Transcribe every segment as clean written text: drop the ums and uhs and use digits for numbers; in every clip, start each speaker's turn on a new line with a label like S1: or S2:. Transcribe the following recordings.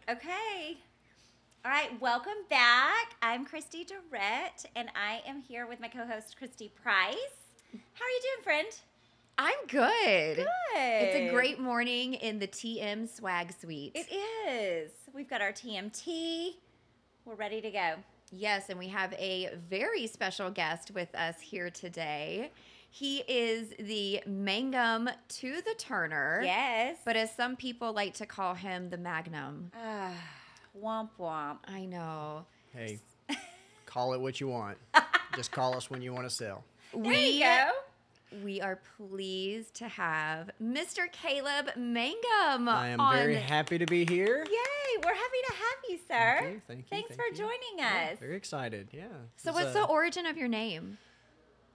S1: Okay. All right, welcome back. I'm Christy Durrett, and I am here with my co-host, Christy Price. How are you doing, friend?
S2: I'm good.
S1: Good.
S2: It's a great morning in the TM Swag Suite.
S1: It is. We've got our TMT. We're ready to go.
S2: Yes, and we have a very special guest with us here today. He is the Mangum to the Turner.
S1: Yes.
S2: But as some people like to call him, the Magnum.
S1: Womp womp.
S2: I know.
S3: Hey, call it what you want. Just call us when you want to sell.
S1: There you go.
S2: We are pleased to have Mr. Caleb Mangum.
S3: I am very happy to be here.
S1: Yay, we're happy to have you, sir.
S3: Thank you.
S1: Thanks
S3: thank
S1: for
S3: you.
S1: joining
S3: Yeah,
S1: us.
S3: very excited. Yeah.
S2: So
S3: It's,
S2: what's the origin of your name?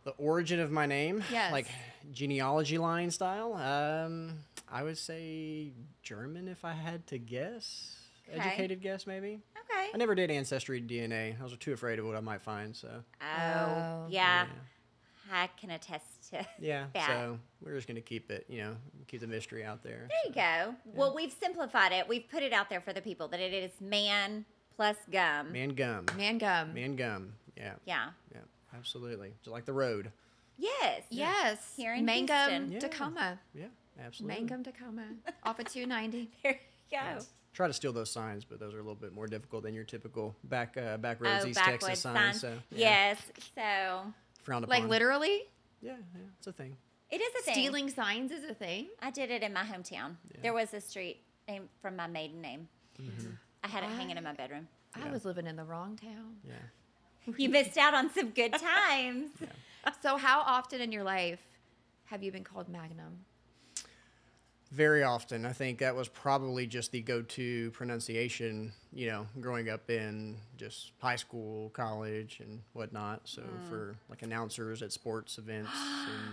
S3: the origin of my name?
S2: Yes.
S3: Like genealogy line style? I would say German if I had to guess.
S1: Okay.
S3: Educated guess, maybe.
S1: Okay.
S3: I never did Ancestry DNA. I was too afraid of what I might find. So
S1: Oh, yeah. I can attest to
S3: yeah.
S1: that.
S3: So we're just gonna keep it, keep the mystery out there.
S1: There you go. Well, we've simplified it. We've put it out there for the people that it is man plus gum.
S3: Man gum.
S2: Mangum.
S3: Man gum. Yeah.
S1: Yeah.
S3: Yeah. Absolutely. Just like the road.
S1: Yes.
S2: Yes.
S1: Here in
S2: Mangum,
S1: Houston.
S3: Yeah.
S2: Tacoma.
S3: Yeah. Absolutely.
S2: Mangum, Tacoma. Off of 290.
S1: There you go.
S3: Try to steal those signs, but those are a little bit more difficult than your typical back roads East
S1: backwoods
S3: Texas signs.
S1: sign.
S3: So
S1: Yes. So
S3: frowned upon.
S2: Like literally?
S3: Yeah, it's a thing.
S1: it is a thing.
S2: Stealing signs is a thing.
S1: I did it in my hometown. There was a street named from my maiden name. I had it hanging in my bedroom.
S2: I was living in the wrong town.
S3: Yeah.
S1: You missed out on some good times.
S2: So how often in your life have you been called Magnum?
S3: Very often. I think that was probably just the go-to pronunciation, growing up in just high school, college, and whatnot. So for like announcers at sports events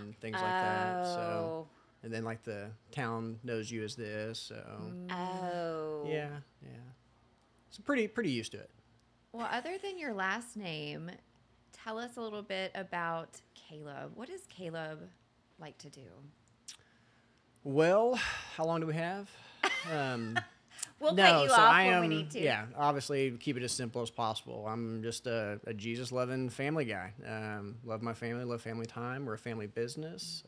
S3: and things like that. So,
S1: Oh.
S3: and then like the town knows you as this. So
S1: Oh.
S3: yeah. So pretty used to it.
S2: Well, other than your last name, tell us a little bit about Caleb. What does Caleb like to do?
S3: Well, how long do we have?
S1: We'll cut you
S3: so
S1: off
S3: I
S1: when
S3: am.
S1: we need to.
S3: Yeah, obviously keep it as simple as possible. I'm just a Jesus-loving family guy. Love my family, love family time. We're a family business.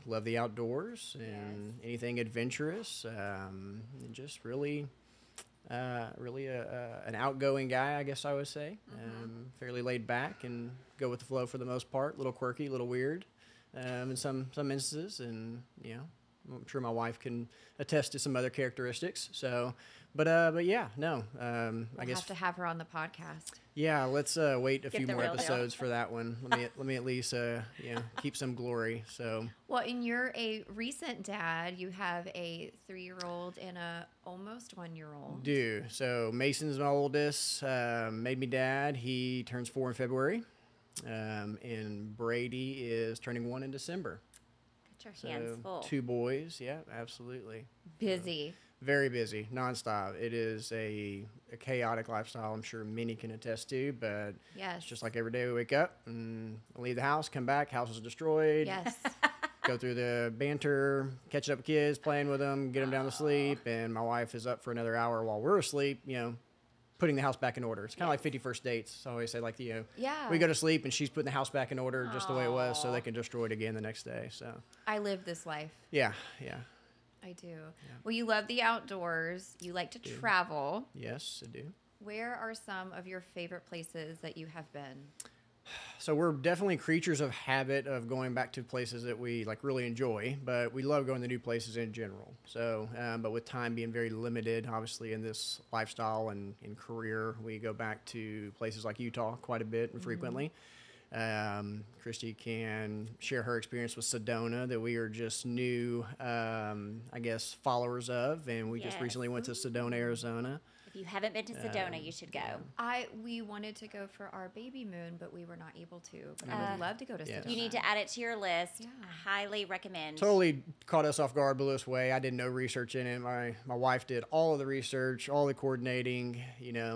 S3: Love the outdoors and anything adventurous. And just really an outgoing guy, I guess I would say. Fairly laid back and go with the flow for the most part. A little quirky, a little weird. In some instances, and I'm sure my wife can attest to some other characteristics. So, but yeah, no, I
S2: We'll
S3: guess
S2: have to have her on the podcast.
S3: yeah. Let's wait a
S1: Get
S3: few
S1: the
S3: more
S1: real deal.
S3: episodes for that one. Let me at least keep some glory. So
S2: Well, and you're a recent dad. You have a 3-year-old and a almost 1-year-old.
S3: so Mason's my oldest. Made me dad. He turns 4 in February. And Brady is turning 1 in December.
S1: Get your hands full.
S3: 2 boys. Yeah, absolutely.
S2: Busy.
S3: Very busy, nonstop. It is a chaotic lifestyle. I'm sure many can attest to, but
S2: Yes.
S3: it's just like every day we wake up and leave the house, come back, house is destroyed.
S2: Yes.
S3: Go through the banter, catch up with kids, playing with them, get them down to sleep, and my wife is up for another hour while we're asleep. Putting the house back in order. It's kind of like 51st dates. I always say, like,
S2: Yeah.
S3: we go to sleep and she's putting the house back in order just the way it was so they can destroy it again the next day. So,
S2: I live this life.
S3: yeah.
S2: I do. Well, you love the outdoors. You like to travel.
S3: Yes, I do.
S2: Where are some of your favorite places that you have been?
S3: So we're definitely creatures of habit of going back to places that we like really enjoy, but we love going to new places in general. So, but with time being very limited, obviously in this lifestyle and in career, we go back to places like Utah quite a bit and frequently. Christy can share her experience with Sedona that we are just new, followers of, and we just
S1: Yes.
S3: recently went to Sedona, Arizona.
S1: If you haven't been to Sedona, you should go.
S2: We wanted to go for our baby moon, but we were not able to. But I would love to go to
S3: yes.
S2: Sedona.
S1: You need to add it to your list.
S2: Yeah.
S1: I highly recommend.
S3: Totally caught us off guard, blew us away. I did no research in it. My wife did all of the research, all the coordinating,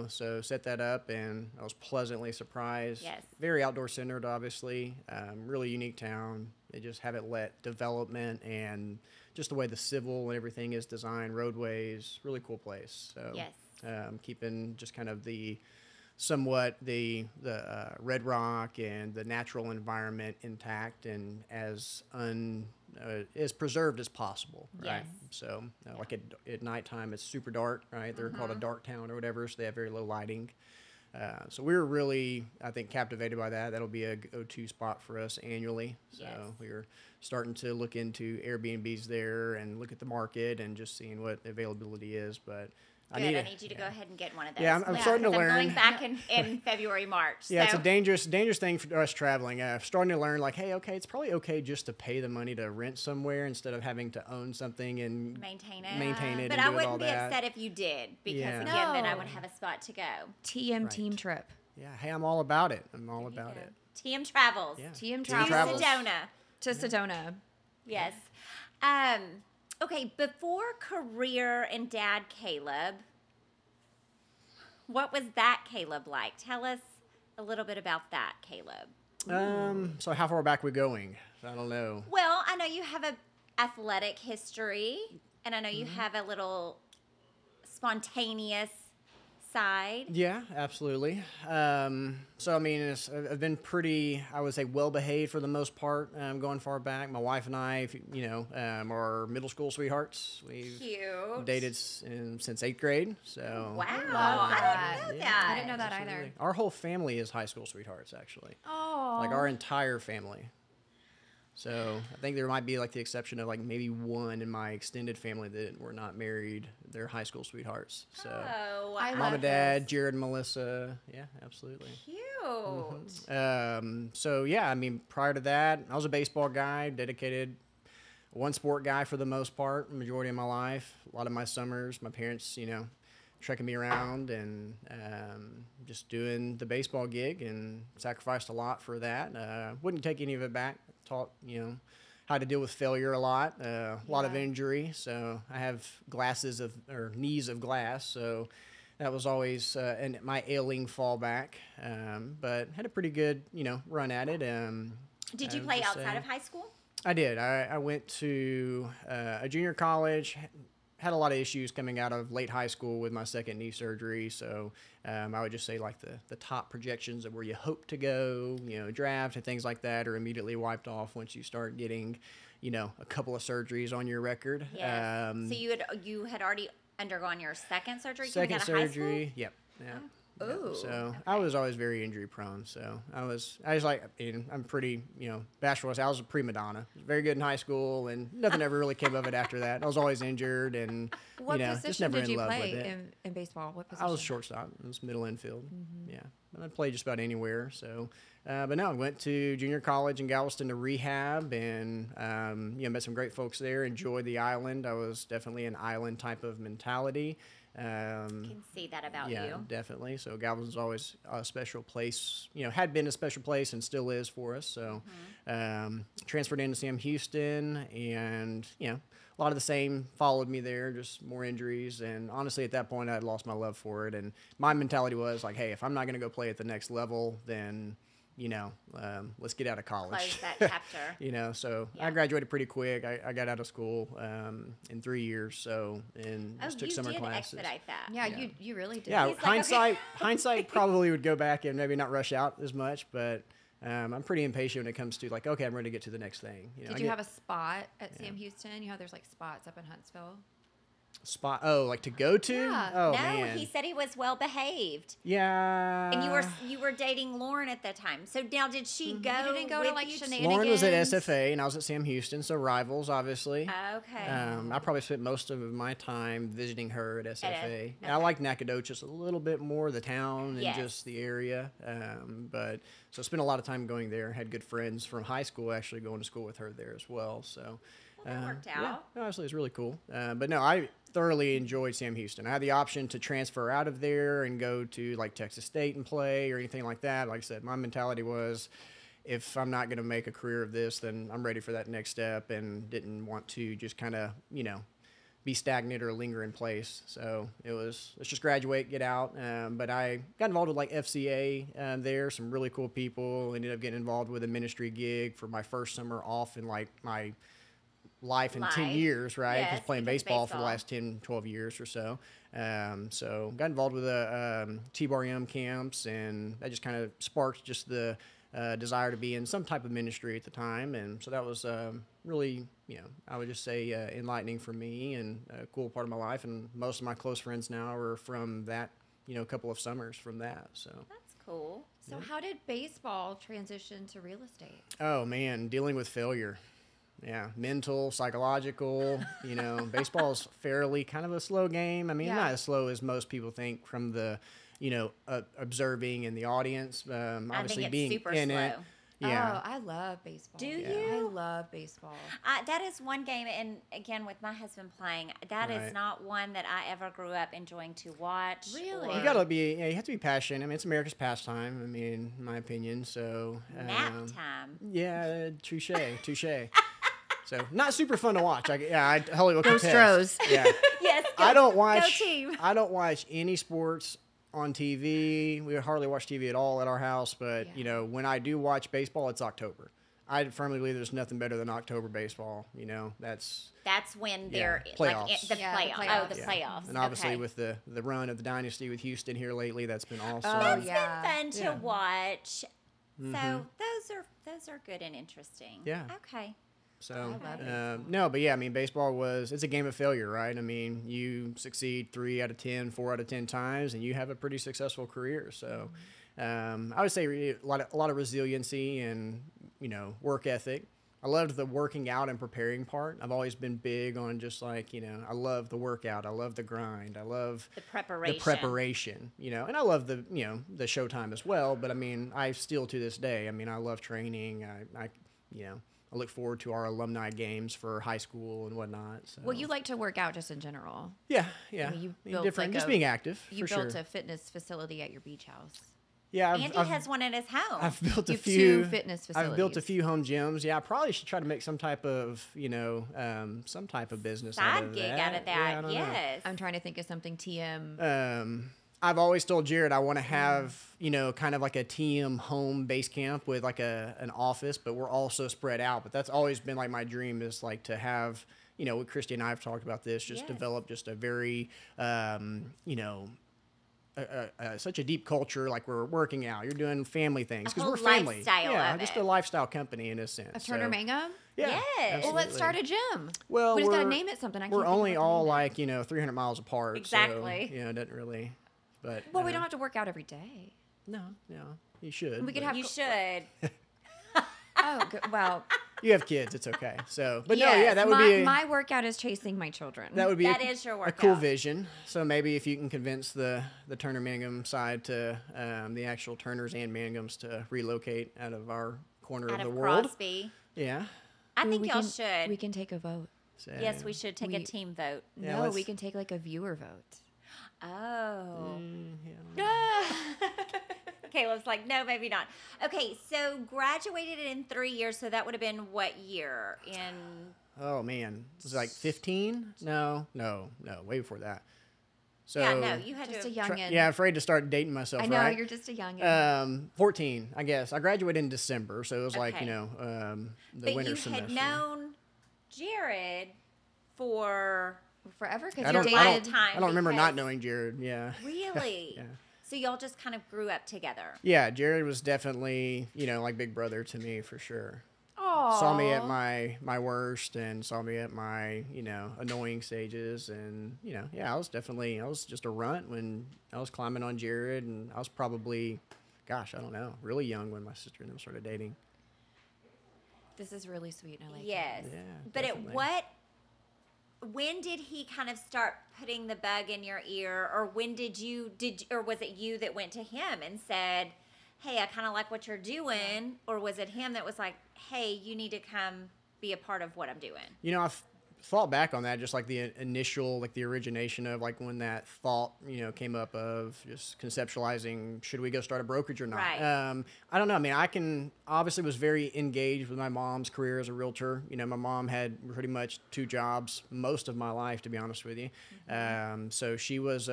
S3: so set that up, and I was pleasantly surprised.
S1: Yes.
S3: Very outdoor centered, obviously. Really unique town. They just haven't let development and just the way the civil and everything is designed, roadways, really cool place. So
S1: Yes.
S3: keeping just kind of the somewhat the Red Rock and the natural environment intact and as preserved as possible, right?
S1: Yes.
S3: So like at nighttime, it's super dark, right? They're called a dark town or whatever, so they have very low lighting. So we were really, I think, captivated by that. That'll be a go-to spot for us annually. So
S1: Yes.
S3: we were starting to look into Airbnbs there and look at the market and just seeing what availability is. But
S1: Good. I need you to go ahead and get one of those.
S3: Yeah, I'm starting to
S1: because I'm going
S3: learn.
S1: back in February, March.
S3: Yeah, it's
S1: so.
S3: a dangerous thing for us traveling. Starting to learn, like, hey, okay, it's probably okay just to pay the money to rent somewhere instead of having to own something and
S1: Maintain it.
S3: and
S1: But
S3: do
S1: I
S3: all
S1: wouldn't be
S3: that.
S1: upset if you did, because
S3: Yeah.
S1: again, then I
S2: No.
S1: would have a spot to go.
S2: TM
S3: Right.
S2: team trip.
S3: Yeah, hey, I'm all about it. I'm all about it.
S1: TM Travels.
S3: Yeah.
S2: TM
S3: TM
S2: Travels.
S3: Travels.
S1: Sedona.
S2: To Sedona.
S1: Yes. Okay, before career and dad Caleb, what was that Caleb like? Tell us a little bit about that, Caleb.
S3: So how far back we going? I don't know.
S1: Well, I know you have a athletic history, and I know
S3: Mm-hmm.
S1: you have a little spontaneous side.
S3: Yeah, absolutely. So I mean, I've been pretty, I would say, well behaved for the most part. Going far back, my wife and I, are middle school sweethearts. We've
S1: Cute.
S3: dated since 8th grade. So
S1: Wow,
S2: that.
S1: I didn't know
S3: Yeah.
S1: that.
S2: I didn't know that either.
S3: absolutely. Our whole family is high school sweethearts, actually.
S2: Oh.
S3: Like our entire family. So I think there might be like the exception of like maybe one in my extended family that were not married. They're high school sweethearts. So
S1: Oh,
S2: I
S3: mom
S2: love
S3: and dad,
S2: this.
S3: Jared and Melissa. Yeah, absolutely.
S1: cute.
S3: So yeah, I mean, prior to that, I was a baseball guy, dedicated one sport guy for the most part, the majority of my life. A lot of my summers, my parents, trekking me around and just doing the baseball gig and sacrificed a lot for that. Wouldn't take any of it back. Taught, how to deal with failure a lot of injury. So I have knees of glass. So that was always my ailing fallback. But had a pretty good, run at it.
S1: Did you
S3: I
S1: play
S3: would just
S1: outside
S3: say-
S1: of high school?
S3: I did. I went to a junior college. Had a lot of issues coming out of late high school with my second knee surgery. So I would just say like the top projections of where you hope to go, draft and things like that are immediately wiped off once you start getting, a couple of surgeries on your record.
S1: Yes. So you had already undergone your second surgery
S3: Second
S1: coming out of high
S3: surgery.
S1: school?
S3: Yep. Yeah.
S2: Ooh,
S3: So I was always very injury prone. So I was like, I'm pretty, bashful. I was a prima donna. Very good in high school, and nothing ever really came of it after that. I was always injured, and
S2: What
S3: just
S2: position
S3: never
S2: did
S3: in
S2: you
S3: love
S2: play
S3: with it.
S2: in baseball? What position?
S3: I was shortstop. It was middle infield. Yeah, and I played just about anywhere. So, but no, I went to junior college in Galveston to rehab, and met some great folks there. Enjoyed the island. I was definitely an island type of mentality.
S1: Can see that about
S3: Yeah,
S1: you.
S3: definitely. So Galveston's always a special place, had been a special place and still is for us. So transferred into Sam Houston, and, a lot of the same followed me there, just more injuries. And honestly, at that point, I had lost my love for it. And my mentality was like, hey, if I'm not going to go play at the next level, then, let's get out of college.
S1: Close that chapter.
S3: So
S1: Yeah.
S3: I graduated pretty quick. I got out of school in 3 years. So, and
S1: Oh,
S3: just took
S1: you
S3: summer
S1: did
S3: classes.
S1: expedite that.
S2: Yeah,
S3: Yeah.
S2: you really did.
S3: Yeah,
S1: He's like, okay.
S3: hindsight probably would go back and maybe not rush out as much, but I'm pretty impatient when it comes to like, okay, I'm ready to get to the next thing.
S2: Did you have a spot at Sam Houston? There's like spots up in Huntsville.
S3: spot? Oh, like to go to?
S2: Yeah.
S3: Oh
S1: No,
S3: man,
S1: he said he was well behaved.
S3: yeah.
S1: And you were dating Lauren at the time. So now did she go?
S2: You didn't go
S1: with
S2: to like
S1: you
S2: shenanigans.
S3: Lauren was at SFA and I was at Sam Houston, so rivals, obviously.
S1: Okay.
S3: I probably spent most of my time visiting her at SFA.
S1: okay.
S3: And I like Nacogdoches a little bit more, the town and
S1: Yes.
S3: just the area. But so I spent a lot of time going there. Had good friends from high school actually going to school with her there as well. So
S1: that worked
S3: Yeah,
S1: out.
S3: honestly, it's really cool. But no, I thoroughly enjoyed Sam Houston. I had the option to transfer out of there and go to like Texas State and play or anything like that. Like I said, my mentality was, if I'm not going to make a career of this, then I'm ready for that next step, and didn't want to just kind of, be stagnant or linger in place. So it was, let's just graduate, get out. But I got involved with like FCA there, some really cool people. Ended up getting involved with a ministry gig for my first summer off in like my life in 10
S1: Life.
S3: years, right?
S1: Yes,
S3: Because playing
S1: because
S3: baseball for the
S1: baseball.
S3: last 10, 12 years or so. So got involved with the T-Bar M camps, and that just kind of sparked just the desire to be in some type of ministry at the time. And so that was really, I would just say enlightening for me and a cool part of my life. And most of my close friends now are from that, a couple of summers from that. So.
S1: That's cool.
S2: So how did baseball transition to real estate?
S3: Oh man, dealing with failure. Yeah, mental, psychological. Baseball is fairly kind of a slow game. I mean,
S2: Yeah.
S3: not as slow as most people think from the, observing in the audience.
S1: I think
S3: Obviously,
S1: it's
S3: being
S1: super
S3: in
S1: slow.
S3: it. Yeah.
S2: Oh, I love baseball.
S1: Do
S3: Yeah.
S2: I
S1: you?
S2: love baseball.
S1: That is one game, and again, with my husband playing, that is
S3: Right.
S1: not one that I ever grew up enjoying to watch.
S2: Really?
S1: or
S3: You gotta be. Yeah, you have to be passionate. I mean, it's America's pastime. I mean, in my opinion. So.
S1: nap time.
S3: Yeah, touche, touche. So not super fun to watch. I totally will
S2: Go
S3: contest.
S2: Stros.
S3: Yeah.
S1: Yes,
S3: I don't watch.
S1: Go team.
S3: I don't watch any sports on TV. We hardly watch TV at all at our house. But
S2: Yeah.
S3: when I do watch baseball, it's October. I firmly believe there's nothing better than October baseball. That's
S1: That's when
S3: Yeah,
S1: they're
S3: playoffs.
S1: like the
S2: Yeah, the
S1: playoffs. Oh,
S2: playoffs.
S1: the
S3: yeah.
S1: playoffs.
S3: And obviously
S1: okay.
S3: with the run of the dynasty with Houston here lately, that's been awesome.
S2: Oh,
S1: It's
S2: yeah.
S1: been fun to
S3: Yeah.
S1: watch.
S3: Mhm.
S1: So those are good and interesting.
S3: Yeah.
S1: Okay.
S3: So,
S2: I love baseball.
S3: no, but yeah, I mean, baseball it's a game of failure, right? I mean, you succeed 3 out of 10, 4 out of 10 times, and you have a pretty successful career. So, I would say a lot of resiliency and, work ethic. I loved the working out and preparing part. I've always been big on just like, I love the workout. I love the grind. I love
S1: The preparation.
S3: the preparation, and I love the, the showtime as well. But I mean, I still to this day, I mean, I love training. I look forward to our alumni games for high school and whatnot. So.
S2: Well, you like to work out just in general.
S3: yeah.
S2: I mean, you
S3: I mean,
S2: built
S3: different,
S2: like
S3: just
S2: a-
S3: being active.
S2: You
S3: for
S2: built
S3: sure.
S2: a fitness facility at your beach house.
S3: Yeah,
S1: Andy has one at his home.
S3: I've built
S2: You
S3: a
S2: have
S3: few
S2: 2 fitness
S3: I've built a
S2: facilities.
S3: few home gyms. Yeah, I probably should try to make some type of, some type of business out
S1: Side
S3: of
S1: gig
S3: that.
S1: out of
S3: Yeah, I
S1: that.
S3: don't know.
S1: Yes.
S2: I'm trying to think of something TM.
S3: I've always told Jared I want to have, kind of like a TM home base camp with like an office, but we're also spread out. But that's always been like my dream is like to have, with Christy and I have talked about this, just
S1: Yes.
S3: develop just a very, such a deep culture. Like we're working out, you're doing family things because
S1: whole
S3: we're family.
S1: lifestyle
S3: Yeah,
S1: of
S3: just
S1: it.
S3: a lifestyle company in a sense.
S2: Of Turner
S3: So,
S2: Mangum?
S3: Yeah.
S1: Yes.
S2: Well, let's
S3: absolutely.
S2: start a gym.
S3: Well,
S2: we just got to
S3: we're-
S2: name it something. I can't
S3: We're
S2: think of
S3: only
S2: what to
S3: all
S2: name it.
S3: like 300 miles apart.
S1: Exactly.
S3: So, it doesn't really. But
S2: Well, we don't have to work out every day.
S3: No, you should.
S2: We could
S3: but
S2: have-
S1: You should.
S2: Oh, good. Well,
S3: You have kids, it's okay. So, but no,
S2: yes,
S3: yeah, that would
S2: my,
S3: be
S2: my workout is chasing my children.
S3: that would be
S1: That is your
S3: a cool
S1: workout.
S3: vision. So maybe if you can convince the Turner Mangum side to the actual Turners and Mangums to relocate out of our corner
S1: Out
S3: of
S1: of
S3: the world.
S1: Crosby.
S3: Yeah.
S1: I
S2: Ooh,
S1: think
S2: we
S1: y'all
S2: can-
S1: should.
S2: We can take a vote.
S3: So,
S1: Yes, we should take a
S2: We-
S1: team vote.
S3: Yeah,
S2: No,
S3: let's-
S2: we can take like a viewer vote.
S1: Oh.
S3: Yeah.
S1: Caleb's like, no, maybe not. Okay, so graduated in 3 years, so that would have been what year? In
S3: Oh man, this is like 15? No, way before that. So
S1: yeah, no, you had
S2: Just
S1: to.
S2: a youngin.
S3: yeah, afraid to start dating myself.
S2: I know,
S3: right?
S2: you're just a youngin.
S3: 14, I guess. I graduated in December, so it was like
S1: Okay.
S3: the
S1: But
S3: winter
S1: you
S3: semester.
S1: had known Jared for
S2: Forever? Because
S3: I
S2: you
S3: don't,
S2: dated.
S3: I don't,
S1: time
S3: I don't remember not
S1: because-
S3: knowing Jared. Yeah.
S1: really.
S3: Yeah.
S1: So y'all just kind of grew up together.
S3: Yeah, Jared was definitely, like big brother to me for sure.
S2: Aww.
S3: Saw me at my worst and saw me at my, annoying stages. And, I was just a runt when I was climbing on Jared. And I was probably, gosh, I don't know, really young when my sister and them started dating.
S2: This is really sweet. And I like
S1: Yes.
S3: Yeah,
S1: But
S3: definitely.
S1: when did he kind of start putting the bug in your ear, or when or was it you that went to him and said, hey, I kind of like what you're doing, or was it him that was like, hey, you need to come be a part of what I'm doing?
S3: thought back on that, just like the initial, like the origination of like when that thought, came up of just conceptualizing, should we go start a brokerage or not?
S1: Right.
S3: I don't know. I mean, I obviously was very engaged with my mom's career as a realtor. My mom had pretty much 2 jobs most of my life, to be honest with you. So she was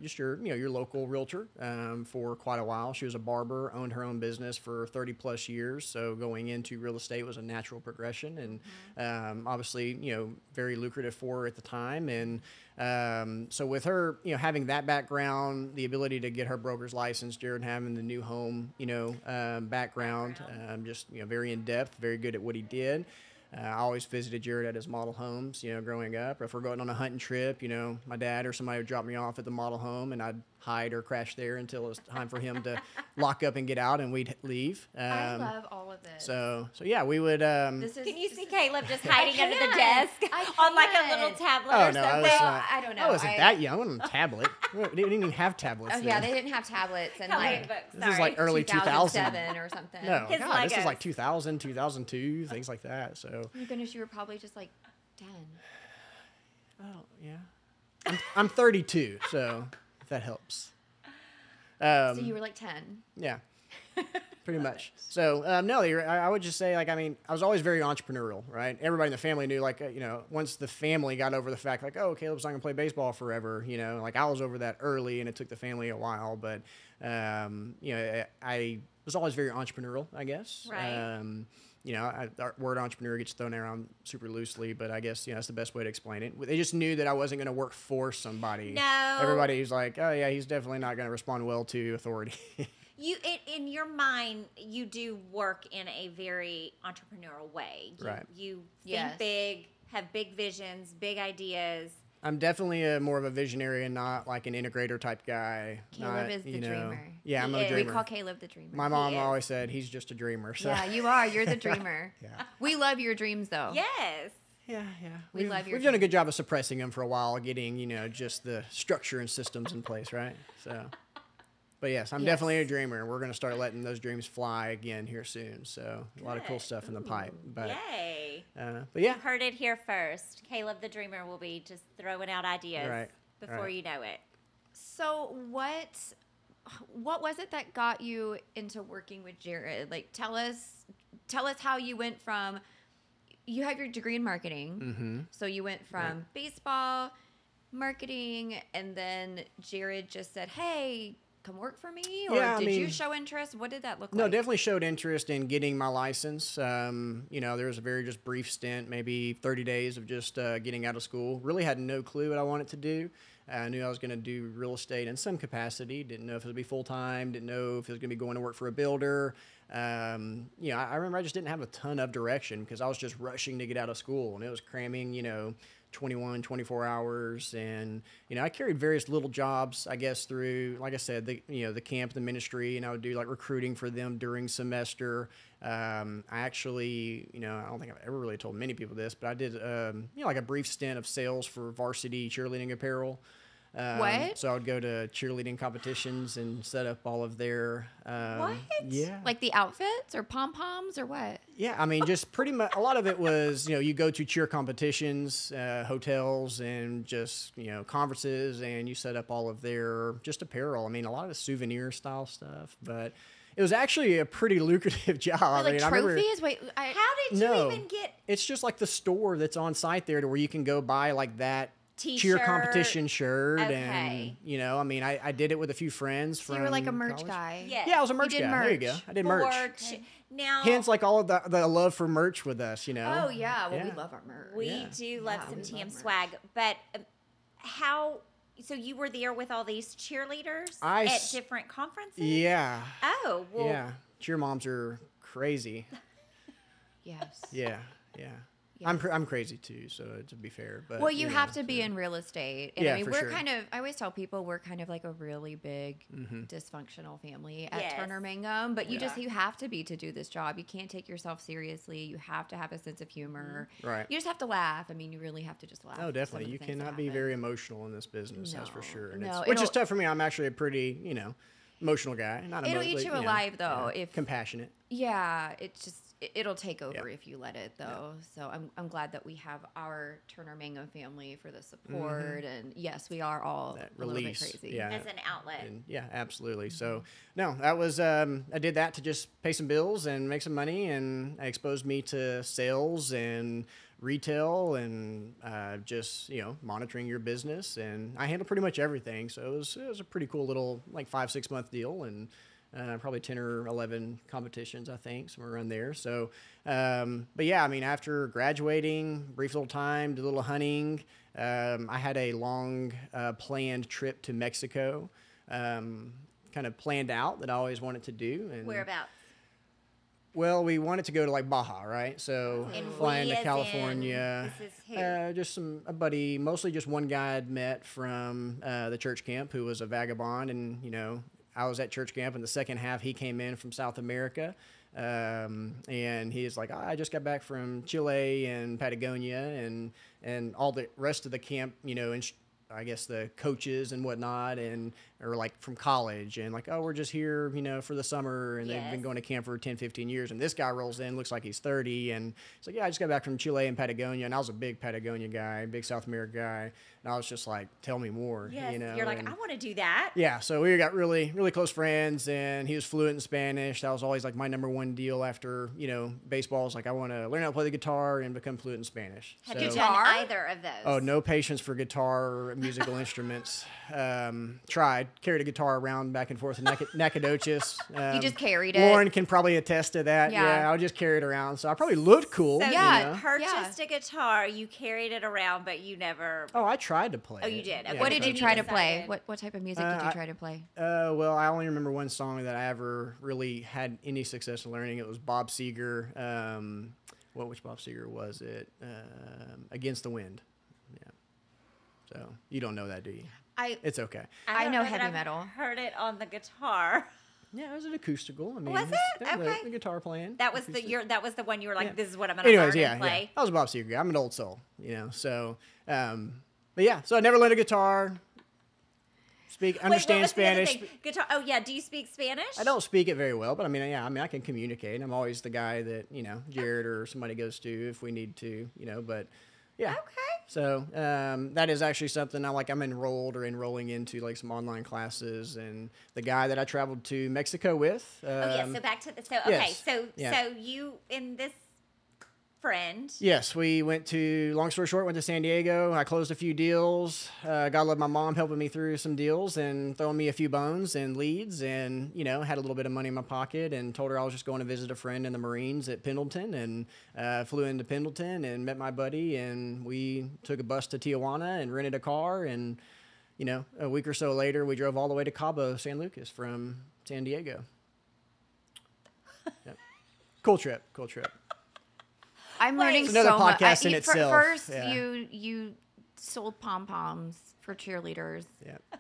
S3: just your local realtor for quite a while. She was a barber, owned her own business for 30 plus years. So going into real estate was a natural progression, and obviously, very lucrative for her at the time. And so with her, having that background, the ability to get her broker's license, Jared having the new home, background, just, very in depth, very good at what he did. I always visited Jared at his model homes, growing up. Or if we're going on a hunting trip, my dad or somebody would drop me off at the model home, and I'd hide or crash there until it was time for him to lock up and get out, and we'd leave.
S2: I love all of this.
S3: So yeah, we would.
S1: Can you see Caleb just hiding under the desk on like a little tablet
S3: Oh
S1: or
S3: no,
S1: something?
S2: I don't know.
S3: I wasn't that young. I wasn't on a tablet. We didn't even have tablets.
S2: Oh
S3: then.
S2: yeah, they didn't have tablets and
S1: Comic
S2: like
S1: book,
S3: This is
S1: sorry.
S3: like early 2000.
S2: 2007 or something.
S3: No,
S1: His
S3: God, this is
S1: Legos.
S3: like 2000, 2002, things like that. So,
S2: Oh my goodness, you were probably just like 10.
S3: oh yeah, I'm 32, so if that helps.
S2: So you were like 10.
S3: Yeah, pretty much. So, no, I would just say, like, I mean, I was always very entrepreneurial, right? Everybody in the family knew, like, once the family got over the fact, like, oh, Caleb's not going to play baseball forever, like, I was over that early, and it took the family a while, but, I was always very entrepreneurial, I guess.
S1: Right.
S3: Our word entrepreneur gets thrown around super loosely, but I guess, that's the best way to explain it. They just knew that I wasn't going to work for somebody.
S1: No.
S3: Everybody was like, oh, yeah, he's definitely not going to respond well to authority.
S1: You in your mind, you do work in a very entrepreneurial way.
S3: Right.
S1: You think
S2: Yes.
S1: big, have big visions, big ideas.
S3: I'm definitely more of a visionary and not like an integrator type guy.
S2: Caleb
S3: Not,
S2: is the dreamer.
S3: Yeah, I'm
S1: He
S3: a
S1: is.
S2: We
S3: dreamer.
S2: call Caleb the dreamer.
S3: My mom
S1: He is.
S3: always said he's just a dreamer. So.
S2: Yeah, you are. You're the dreamer.
S3: Yeah.
S2: We love your dreams though.
S1: Yes.
S3: Yeah.
S2: We love your
S3: We've done a good job of suppressing them for a while, getting just the structure and systems in place, right? So, but yes, I'm
S2: Yes.
S3: definitely a dreamer. We're going to start letting those dreams fly again here soon. So a lot of cool
S1: Good.
S3: stuff in the pipe. But
S1: Yay.
S3: but yeah,
S1: Heard it here first. Caleb the Dreamer will be just throwing out ideas
S3: Right,
S1: before
S3: right.
S1: you know it.
S2: So what was it that got you into working with Jared? Like tell us how you went from you have your degree in marketing.
S3: Mm-hmm.
S2: So you went from baseball, marketing, and then Jared just said, "Hey, come work for me?" Or
S3: Yeah, I
S2: did you
S3: mean-
S2: show interest? What did that look
S3: No,
S2: like?
S3: definitely showed interest in getting my license. There was a very just brief stint, maybe 30 days of just getting out of school. Really had no clue what I wanted to do. I knew I was going to do real estate in some capacity. Didn't know if it would be full-time. Didn't know if it was going to be going to work for a builder. I remember I just didn't have a ton of direction because I was just rushing to get out of school. And it was cramming, 21, 24 hours. And, I carried various little jobs, I guess, through, like I said, the camp, the ministry, and I would do like recruiting for them during semester. I actually, I don't think I've ever really told many people this, but I did, like a brief stint of sales for varsity cheerleading apparel.
S2: What?
S3: So I would go to cheerleading competitions and set up all of their.
S1: What?
S3: Yeah.
S2: Like the outfits or pom poms or what?
S3: Yeah, I mean, just pretty much a lot of it was, you go to cheer competitions, hotels, and just, conferences, and you set up all of their just apparel. I mean, a lot of the souvenir style stuff, but it was actually a pretty lucrative job.
S2: Or like
S3: I remember-
S2: trophies? Wait,
S1: How did
S3: No.
S1: you even get
S3: It's just like the store that's on site there to where you can go buy like that cheer
S1: T-shirt?
S3: competition shirt.
S1: Okay.
S3: And, I did it with a few friends
S2: so
S3: from
S2: you were like a merch
S3: college.
S2: guy.
S1: Yes.
S3: Yeah, I was a merch
S2: did
S3: guy. There you go.
S2: merch.
S3: I did
S1: for
S3: merch.
S1: Now
S3: Hence, like all of the love for merch with us,
S2: Oh yeah, well we
S3: Yeah.
S2: love our merch.
S1: we
S3: Yeah.
S1: do love
S2: Yeah,
S1: some
S2: we
S1: TM
S2: love merch.
S1: swag, but how? So you were there with all these cheerleaders
S3: I
S1: at
S3: s-
S1: different conferences?
S3: Yeah.
S1: Oh well.
S3: Yeah. Cheer moms are crazy.
S2: Yes.
S3: Yeah. I'm crazy too, so to be fair. But
S2: Well, you have to be in real estate. And
S3: Yeah,
S2: I mean,
S3: for
S2: we're
S3: sure.
S2: I always tell people we're kind of like a really big dysfunctional family at
S1: Yes.
S2: Turner Mangum, but you
S1: Yeah.
S2: you have to be to do this job. You can't take yourself seriously. You have to have a sense of humor.
S3: Right.
S2: You just have to laugh. I mean, you really have to just laugh.
S3: Oh,
S2: at some
S3: definitely.
S2: of the
S3: You
S2: things that
S3: cannot be
S2: happen.
S3: very emotional in this business, that's for
S2: No,
S3: sure. And
S2: no,
S3: which is
S2: it'll-
S3: tough for me. I'm actually a pretty, emotional guy. Not
S2: It'll
S3: emo-
S2: eat
S3: but,
S2: you
S3: know,
S2: alive, though, if
S3: compassionate.
S2: Yeah, it's just it'll take over
S3: Yeah.
S2: if you let it though. So I'm glad that we have our Turner Mango family for the support, and yes, we are all
S3: That
S2: a little bit
S3: release,
S2: crazy.
S3: yeah.
S1: As an outlet.
S3: And yeah, absolutely. So no, that was I did that to just pay some bills and make some money, and it exposed me to sales and retail and just monitoring your business, and I handled pretty much everything. So it was a pretty cool little like 5-6 month deal, and probably 10 or 11 competitions, I think, somewhere around there. So, but yeah, I mean, after graduating, brief little time, did a little hunting. I had a long planned trip to Mexico, kind of planned out that I always wanted to do. And
S1: Whereabouts?
S3: Well, we wanted to go to like Baja, right? So
S1: And
S3: flying
S1: we
S3: to
S1: as
S3: California.
S1: in, this is who?
S3: Just a buddy, mostly just one guy I'd met from the church camp who was a vagabond, and I was at church camp. In the second half, he came in from South America, and he's like, I just got back from Chile and Patagonia, and all the rest of the camp, and I guess the coaches and whatnot, and or like from college, and like, oh, we're just here, for the summer, and they've been
S1: Yes.
S3: going to camp for 10, 15 years. And this guy rolls in, looks like he's 30, and he's like, yeah, I just got back from Chile and Patagonia, and I was a big Patagonia guy, big South America guy, and I was just like, tell me more,
S1: Yes, you're like,
S3: and-
S1: I want to do that.
S3: yeah, so we got really, really close friends, and he was fluent in Spanish. That was always like my number one deal after, baseball. Is like, I want to learn how to play the guitar and become fluent in Spanish.
S1: Have
S3: So-
S1: you
S2: Guitar?
S1: done either of those?
S3: Oh, no patience for guitar or musical instruments. Tried, carried a guitar around back and forth in Nacogdoches.
S2: You just carried it.
S3: Lauren can probably attest to that.
S2: Yeah.
S3: Yeah, I would just carry it around. So I probably looked cool.
S1: So
S2: Yeah.
S1: you purchased a guitar, you carried it around, but you never.
S3: Oh, I tried to play.
S1: Oh, you
S3: it.
S1: did?
S3: Yeah,
S1: Okay.
S2: What did you
S1: you
S2: try to play?
S1: decided?
S2: What type of music did you try to play?
S3: Well, I only remember one song that I ever really had any success in learning. It was Bob Seger. Which Bob Seger was it? Against the Wind. Yeah. So you don't know that, do you? It's okay.
S2: I
S1: don't
S2: know
S1: that
S2: heavy
S1: I've
S2: metal.
S1: Heard it on the guitar.
S3: Yeah, it was an acoustical. I mean,
S1: Was it?
S3: that was
S1: Okay.
S3: the guitar playing.
S1: That was that was the one you were like,
S3: Yeah.
S1: this is what I'm gonna learn
S3: Yeah,
S1: and play.
S3: I was a Bob Seger guy. I'm an old soul, So, but yeah, so I never learned a guitar.
S1: Wait,
S3: Understand
S1: what was the other
S3: Spanish.
S1: thing? Guitar. Oh yeah, do you speak Spanish?
S3: I don't speak it very well, but I can communicate. I'm always the guy that, Jared or somebody goes to if we need to, but yeah.
S1: Okay.
S3: So that is actually something I'm enrolled or enrolling into like some online classes, and the guy that I traveled to Mexico with.
S1: Oh yeah. So back to the okay.
S3: yes,
S1: So
S3: yeah.
S1: so you and this friend.
S3: Yes, we went to, long story short, went to San Diego. I closed a few deals. God love my mom helping me through some deals and throwing me a few bones and leads, and, had a little bit of money in my pocket, and told her I was just going to visit a friend in the Marines at Pendleton, and flew into Pendleton and met my buddy, and we took a bus to Tijuana and rented a car, and, a week or so later, we drove all the way to Cabo San Lucas from San Diego. Yep. Cool trip.
S2: I'm
S1: Wait.
S2: learning
S3: It's another
S2: so much.
S3: podcast in itself.
S2: First,
S3: Yeah.
S2: you sold pom poms for cheerleaders,
S3: Yeah.
S2: and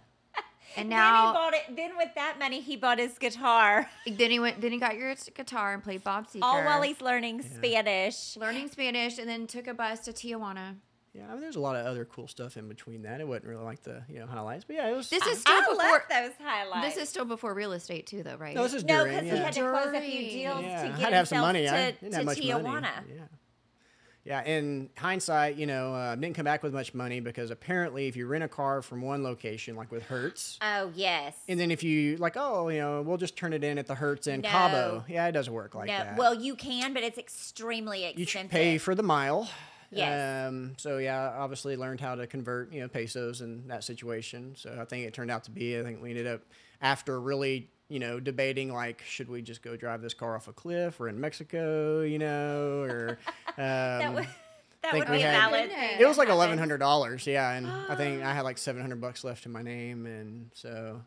S1: Then he
S2: now
S1: bought it. Then with that money, he bought his guitar.
S2: then he got your guitar and played Bob Seger.
S1: All while he's learning Spanish.
S2: learning Spanish, and then took a bus to Tijuana.
S3: Yeah, I mean, there's a lot of other cool stuff in between that. It wasn't really like the highlights, but yeah, it was.
S2: This is still
S1: I
S2: before.
S1: love those highlights.
S2: This is still before real estate too, though, right?
S3: no, this is
S1: no,
S3: during.
S1: because
S3: Yeah.
S1: he had to close a few
S2: During.
S1: deals
S3: Yeah,
S1: to
S3: I
S1: get
S3: had to have some
S1: himself
S3: money. I
S1: to
S3: didn't have much
S1: Tijuana.
S3: money. Yeah. Yeah, in hindsight, didn't come back with much money because apparently, if you rent a car from one location, like with Hertz,
S1: Oh yes.
S3: and then if you we'll just turn it in at the Hertz in
S1: No.
S3: Cabo. Yeah, it doesn't work like
S1: no,
S3: that.
S1: well you can, but it's extremely
S3: you
S1: expensive.
S3: pay for the mile.
S1: Yes.
S3: So yeah, obviously learned how to convert, pesos in that situation. So I think it turned out to be. I think we ended up after really, debating like, should we just go drive this car off a cliff or in Mexico, or
S1: that would
S3: think
S1: be
S3: we
S1: a
S3: had-
S1: valid thing.
S3: it was like
S1: to happen.
S3: $1,100. Yeah, and I think I had like $700 left in my name, and so.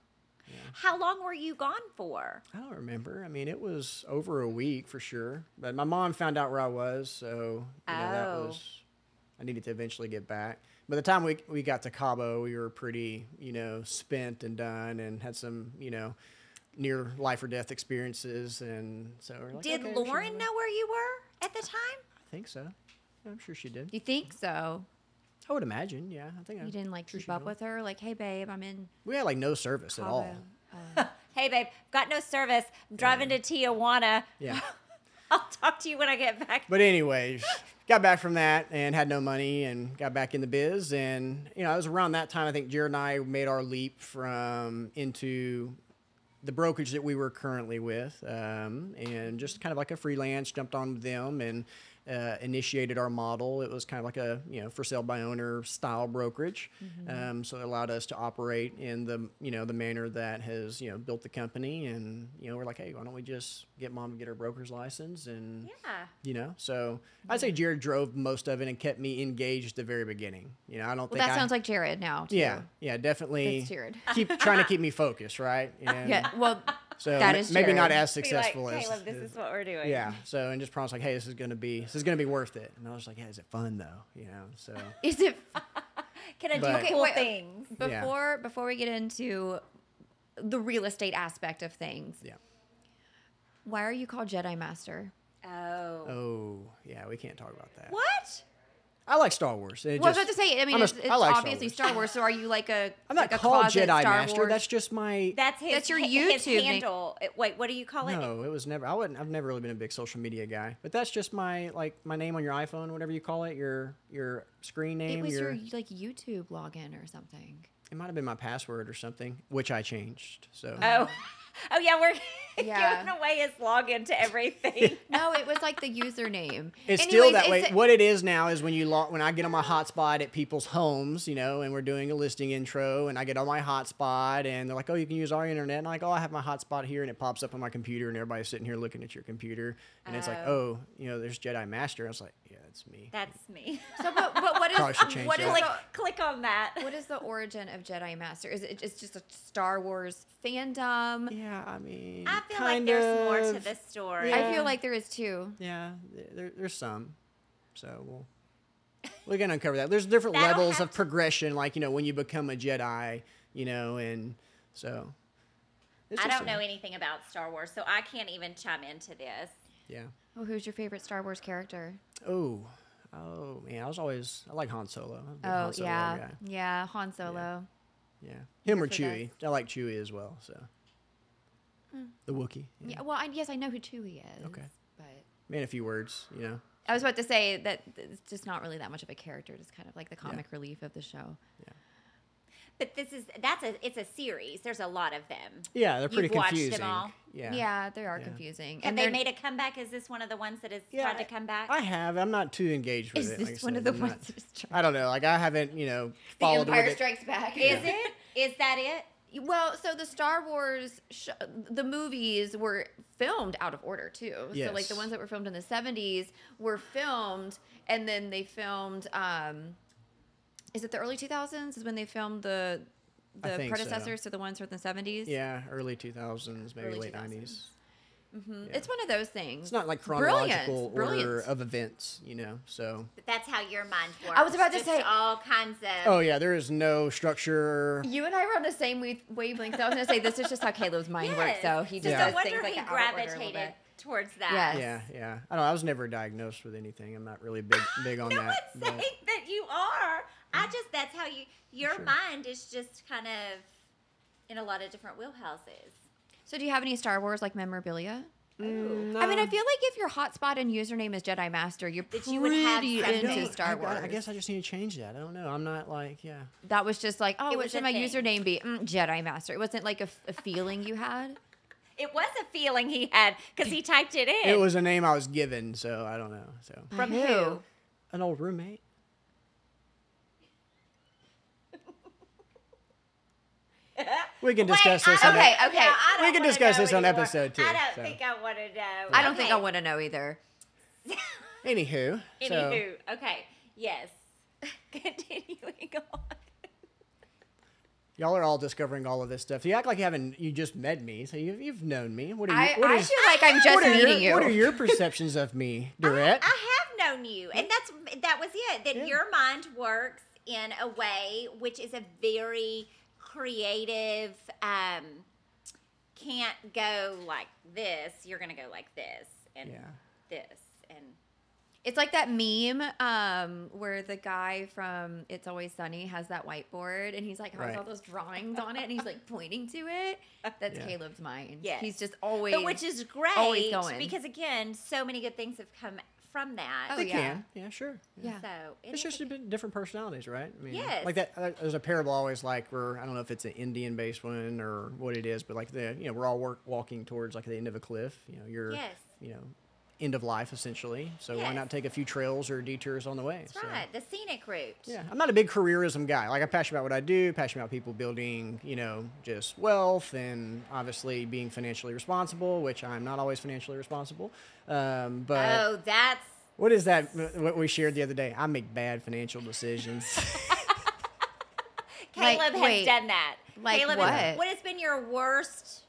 S1: How long were you gone for?
S3: I don't remember. I mean, it was over a week for sure. But my mom found out where I was, so that
S1: Oh.
S3: was. I needed to eventually get back. By the time we got to Cabo, we were pretty, spent and done, and had some, near life or death experiences, and so we're like,
S1: Did
S3: okay, sure,
S1: Lauren know where you were at the time?
S3: I think so. I'm sure she did.
S2: You think so?
S3: I would imagine. Yeah, I think.
S2: You didn't like
S3: sure
S2: keep
S3: she
S2: up
S3: knew.
S2: with her, like, hey babe, I'm in
S3: We had like no service at all.
S2: Cabo.
S1: Hey, babe, got no service. I'm driving to Tijuana.
S3: Yeah.
S1: I'll talk to you when I get back.
S3: But anyways, got back from that and had no money and got back in the biz. And, you know, it was around that time, I think Jared and I made our leap from into the brokerage that we were currently with, and just kind of like a freelance, jumped on with them and initiated our model. It was kind of like a, you know, for sale by owner style brokerage. So it allowed us to operate in the, you know, the manner that has, you know, built the company. And, you know, we're like, hey, why don't we just get mom to get her broker's license? And,
S1: Yeah.
S3: you know, so I'd say Jared drove most of it and kept me engaged at the very beginning. You know, I don't
S2: Well,
S3: think
S2: that sounds like Jared now. Too.
S3: yeah, definitely
S2: That's Jared.
S3: keep trying to keep me focused, right? And
S2: Yeah. Well,
S3: so
S2: that is
S3: maybe not
S2: Jared.
S3: as
S1: Be like,
S3: successful as
S1: Caleb, this is what we're doing.
S3: yeah. So and just promise like, hey, this is gonna be worth it. And I was like, yeah, is it fun though? You know, so
S2: is it
S1: Can I do
S3: But-
S1: cool
S2: wait,
S1: things?
S3: Yeah.
S2: before we get into the real estate aspect of things?
S3: yeah.
S2: Why are you called Jedi Master?
S1: Oh.
S3: Oh yeah, we can't talk about that.
S1: What?
S3: I like Star Wars. It
S2: Well, I was
S3: just-
S2: about to say. I mean,
S3: I'm a-
S2: it's
S3: I like Star
S2: obviously
S3: Wars.
S2: Star Wars. So are you like a?
S3: I'm not
S2: like a
S3: called
S2: closet
S3: Jedi
S2: Star
S3: Master.
S2: Wars?
S3: That's just my.
S1: That's his,
S2: That's your
S1: his
S2: YouTube name.
S1: handle. Wait, what do you call it?
S3: No, it was never. I've never really been a big social media guy. But that's just my my name on your iPhone, whatever you call it, your screen name.
S2: It was your like YouTube login or something.
S3: It might have been my password or something, which I changed. So
S1: Oh. Oh, yeah, we're
S2: Yeah.
S1: giving away his login to everything.
S2: No, it was like the username.
S3: it's
S2: Anyways,
S3: still that way.
S2: it's-
S3: What it is now is when when I get on my hotspot at people's homes, you know, and we're doing a listing intro, and I get on my hotspot, and they're like, "Oh, you can use our internet." And I'm like, "Oh, I have my hotspot here," and it pops up on my computer, and everybody's sitting here looking at your computer, and it's like, "Oh, you know, there's Jedi Master." I was like, "Yeah, that's me."
S1: That's me.
S2: So, but what is
S3: Probably should change
S2: what is
S3: that.
S1: Click on that.
S2: what is the origin of Jedi Master? Is it just a Star Wars fandom?
S3: Yeah, I mean,
S1: I feel like
S3: kind
S1: there's more to
S3: of.
S1: this story.
S3: Yeah.
S2: I feel like there is too.
S3: Yeah, there's some. So we can uncover that. There's different
S1: That'll
S3: levels
S1: have
S3: of progression, like, you know, when you become a Jedi, you know, and so. it's
S1: I
S3: just
S1: don't know anything about Star Wars, so I can't even chime into this.
S3: Yeah.
S2: Well, who's your favorite Star Wars character?
S3: Oh man, I like Han Solo. I'm a big
S2: Oh
S3: Han Solo
S2: yeah,
S3: guy.
S2: yeah, Han Solo.
S3: Yeah, him or
S2: Good for that.
S3: Chewie. I like Chewie as well. So the Wookiee.
S2: Yeah, well, yes, I know who Chewie is.
S3: Okay.
S2: But
S3: Man, a few words, you know.
S2: I was about to say that it's just not really that much of a character. Just kind of like the comic relief of the show.
S1: But it's a series. There's a lot of them.
S3: Yeah, they're pretty
S1: You've watched them
S3: confusing.
S1: all?
S2: Yeah, they are
S3: Yeah.
S2: confusing.
S1: Have
S2: and
S1: they
S2: they're-
S1: made a comeback? Is this one of the ones that has tried to come back?
S3: I have. I'm not too engaged with
S2: Is
S3: it.
S2: this
S3: like I
S2: one
S3: said.
S2: of the
S3: I'm
S2: ones
S3: not-
S2: that is trying?
S3: I don't know. Like I haven't, you know,
S2: The
S3: followed
S2: Empire
S3: with it.
S2: Strikes Back.
S1: Is it? Is that it?
S2: Well, so the Star Wars, the movies were filmed out of order too. So like the
S3: Yes.
S2: ones that were filmed in the 70s were filmed, and then they filmed. Is it the early 2000s? Is when they filmed the
S3: I think so.
S2: predecessors to the ones from the 70s?
S3: Yeah, early 2000s, maybe
S2: Early
S3: late
S2: 2000s.
S3: 90s. Yeah.
S2: It's one of those things.
S3: It's not like
S2: Brilliant,
S3: chronological order
S2: brilliant.
S3: of events, you know. So.
S1: But that's how your mind works.
S2: I was about to
S1: Just
S2: say-
S1: all kinds of.
S3: Oh yeah, there is no structure.
S2: You and I were on the same wavelength. I was gonna say this is just how Caleb's mind works.
S1: Yes.
S2: So he just
S3: Yeah.
S1: No
S2: does
S1: wonder
S2: things like
S1: he
S2: out of order a little
S1: gravitated
S2: bit.
S1: towards that.
S2: Yes.
S3: Yeah. I don't know. I was never diagnosed with anything. I'm not really big on
S1: No
S3: that.
S1: one's
S3: but-
S1: saying that you are. That's how your
S3: Sure.
S1: mind is just kind of in a lot of different wheelhouses.
S2: So do you have any Star Wars like memorabilia?
S3: Mm,
S2: I mean, I
S3: no.
S2: feel like if your hotspot and username is Jedi Master, you're
S1: That
S2: pretty
S1: you would have
S2: into
S1: something.
S2: Star Wars.
S3: I guess I just need to change that. I don't know. I'm not like, yeah.
S2: That was just like, oh,
S1: It
S2: what
S1: was
S2: should
S1: a
S2: my
S1: thing.
S2: username be? Jedi Master. It wasn't like a feeling you had.
S1: It was a feeling he had because he typed it in.
S3: It was a name I was given, so I don't know. So
S1: from
S2: Who?
S1: who?
S3: an old roommate. We can discuss this. on
S2: Okay,
S3: a-
S2: okay.
S1: I don't
S3: We can
S1: wanna
S3: discuss
S1: know
S3: this on
S1: anymore.
S3: episode 2,
S1: I don't
S3: so.
S1: think I want to know.
S2: I don't think I
S1: Okay.
S2: want to know either.
S3: Anywho, so
S1: Anywho, okay, yes. Continuing on.
S3: y'all are all discovering all of this stuff. You act like you just met me, so you've known me. What are you?
S2: I
S3: what
S2: feel
S3: is-
S2: like I'm just
S3: what are
S2: meeting
S3: your,
S2: you.
S3: What are your perceptions of me, Dorette?
S1: I have known you, and that was it. That
S3: Yeah.
S1: your mind works in a way which is a very creative. Can't go like this. You're gonna go like this and
S3: Yeah.
S1: this and
S2: It's like that meme where the guy from It's Always Sunny has that whiteboard and he's like has
S3: Right.
S2: all those drawings on it and he's like pointing to it. That's
S3: Yeah.
S2: Caleb's mind.
S1: Yes.
S2: He's just always,
S1: But which is great
S2: always going.
S1: because again, so many good things have come from that.
S2: Oh,
S3: They
S2: yeah.
S3: can. Yeah, sure.
S2: Yeah.
S1: So it
S3: It's
S1: is
S3: just
S1: a-
S3: a bit different personalities, right? I mean,
S1: Yes.
S3: like that. There's a parable always like where I don't know if it's an Indian-based one or what it is, but like we're all walking towards like the end of a cliff. You're
S1: Yes.
S3: end of life essentially. So why
S1: Yes.
S3: not take a few trails or detours on the way?
S1: That's right. The scenic route.
S3: Yeah, I'm not a big careerism guy. Like I'm passionate about what I do, passionate about people building, just wealth and obviously being financially responsible, which I'm not always financially responsible. But
S1: Oh, that's
S3: what is that? What we shared the other day? I make bad financial decisions.
S2: Like,
S1: Caleb has
S2: wait,
S1: done that.
S2: like
S1: Caleb
S2: what?
S1: what has been your worst?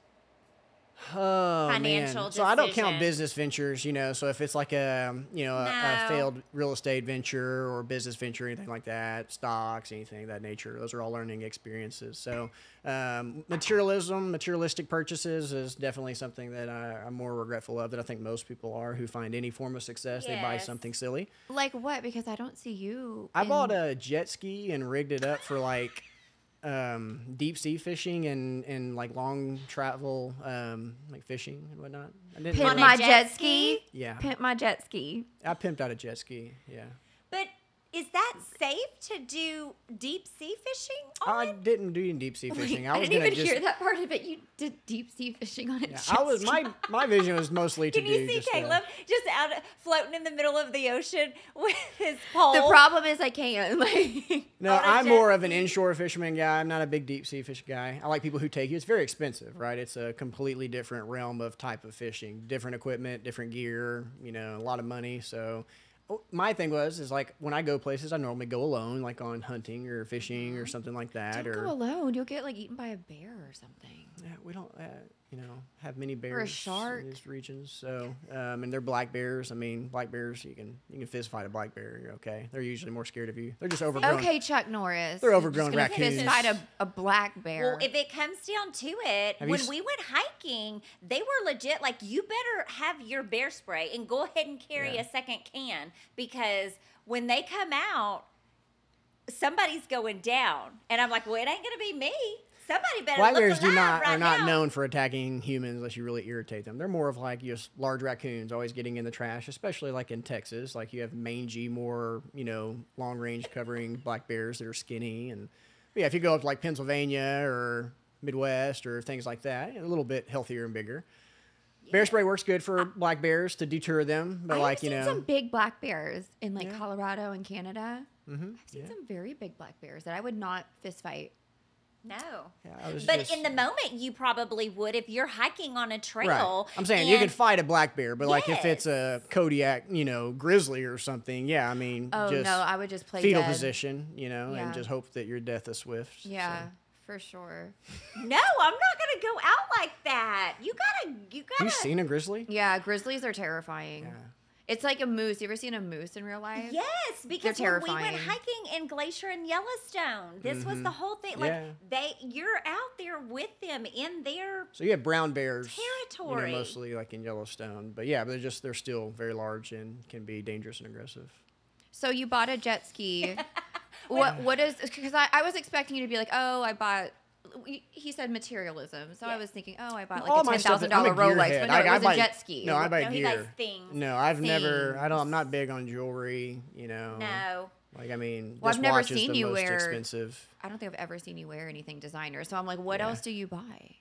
S3: Oh,
S1: Financial
S3: man. So I don't count
S1: decision.
S3: business ventures, So if it's like a
S1: No.
S3: failed real estate venture or business venture, anything like that, stocks, anything of that nature, those are all learning experiences. So materialistic purchases is definitely something that I'm more regretful of. That I think most people are who find any form of success, they buy
S1: Yes.
S3: something silly.
S2: like what? Because I don't see you.
S3: I
S2: in-
S3: bought a jet ski and rigged it up for like deep sea fishing and like long travel like fishing and whatnot. I didn't
S2: Pimp
S1: On a
S2: my
S1: jet
S2: jet
S1: ski?
S2: ski.
S3: Yeah.
S2: Pimp my jet ski.
S3: I pimped out a jet ski. Yeah.
S1: But is that safe to do deep sea fishing
S3: I
S1: on?
S3: didn't do any deep sea fishing.
S2: Wait,
S3: I was
S2: didn't
S3: gonna
S2: even
S3: just.
S2: hear that part of it. You did deep sea fishing on a
S3: Yeah,
S2: jet
S3: I was
S2: ski.
S3: my vision was mostly to
S1: Can
S3: do.
S1: you see
S3: just,
S1: Caleb just out floating in the middle of the ocean with his pole?
S2: The problem is I can't. Like,
S3: No,
S1: on a
S3: I'm
S1: jet
S3: more of an
S1: ski?
S3: inshore fisherman guy. I'm not a big deep sea fish guy. I like people who take you. It's very expensive, right? It's a completely different realm of type of fishing, different equipment, different gear. A lot of money. So my thing is like when I go places, I normally go alone, like on hunting or fishing or something like that.
S2: don't
S3: or
S2: go alone. You'll get like eaten by a bear or something.
S3: yeah, we don't, have many bears
S2: shark.
S3: in these regions. So, and they're black bears. I mean, black bears, you can fist fight a black bear. You're okay. They're usually more scared of you. They're just overgrown.
S2: Okay, Chuck Norris.
S3: They're
S2: You're
S3: overgrown
S2: just gonna
S3: raccoons.
S2: Fist fight a black bear.
S1: Well, if it comes down to it,
S3: Have you
S1: when
S3: s-
S1: we went hiking, they were legit like, you better have your bear spray and go ahead and carry
S3: Yeah.
S1: a second can because when they come out, somebody's going down. And I'm like, well, it ain't going to be me. Somebody better
S3: Black
S1: look
S3: bears
S1: alive right
S3: are not
S1: now.
S3: known for attacking humans unless you really irritate them. They're more of like just large raccoons always getting in the trash, especially like in Texas. Like you have mangy, more long range covering black bears that are skinny, and yeah, if you go up to like Pennsylvania or Midwest or things like that, a little bit healthier and bigger. Bear spray works good for black bears to deter them, but
S2: I've
S3: like
S2: seen some big black bears in like
S3: Yeah.
S2: Colorado and Canada.
S3: mm-hmm,
S2: I've seen some very big black bears that I would not fist fight.
S1: No.
S3: yeah, I was
S1: But
S3: just-
S1: in the moment, you probably would if you're hiking on a
S3: Right.
S1: trail.
S3: I'm saying you can
S1: and-
S3: fight a black bear, but like if it's
S1: Yes.
S3: a Kodiak, grizzly or something, yeah, I mean,
S2: Oh
S3: just
S2: no, I would just play
S3: fetal
S2: dead.
S3: position,
S2: Yeah.
S3: and just hope that your death is swift.
S2: Yeah,
S3: So.
S2: for sure.
S1: No, I'm not going to go out like that. You
S3: Have you
S1: gotta.
S3: seen a grizzly?
S2: Yeah, grizzlies are terrifying.
S3: Yeah.
S2: It's like a moose. You ever seen a moose in real life?
S1: Yes, because when we went
S2: terrifying.
S1: hiking in Glacier and Yellowstone, this was the whole thing. Like
S3: Yeah.
S1: you're out there with them in their
S3: So you have brown bears,
S1: Territory.
S3: mostly like in Yellowstone, but yeah, they're still very large and can be dangerous and aggressive.
S2: So you bought a jet ski. What is? Because I was expecting you to be like, oh, I bought. He said materialism, so I
S1: Yeah.
S2: was thinking, oh, I bought
S3: All
S2: like
S3: my
S2: a
S3: stuff-
S2: $10,000
S3: I'm a
S2: Rolex,
S3: gearhead.
S2: but no, it was a jet ski.
S3: No, I buy
S1: No, he
S3: gear.
S1: buys things.
S3: No, I've never.
S2: Things.
S3: I'm not big on jewelry.
S1: No.
S3: Like I mean,
S2: Well,
S3: this
S2: I've never
S3: watch is
S2: seen
S3: the
S2: you
S3: most
S2: wear-
S3: expensive.
S2: I don't think I've ever seen you wear anything designer. So I'm like, what
S3: Yeah.
S2: else do you buy?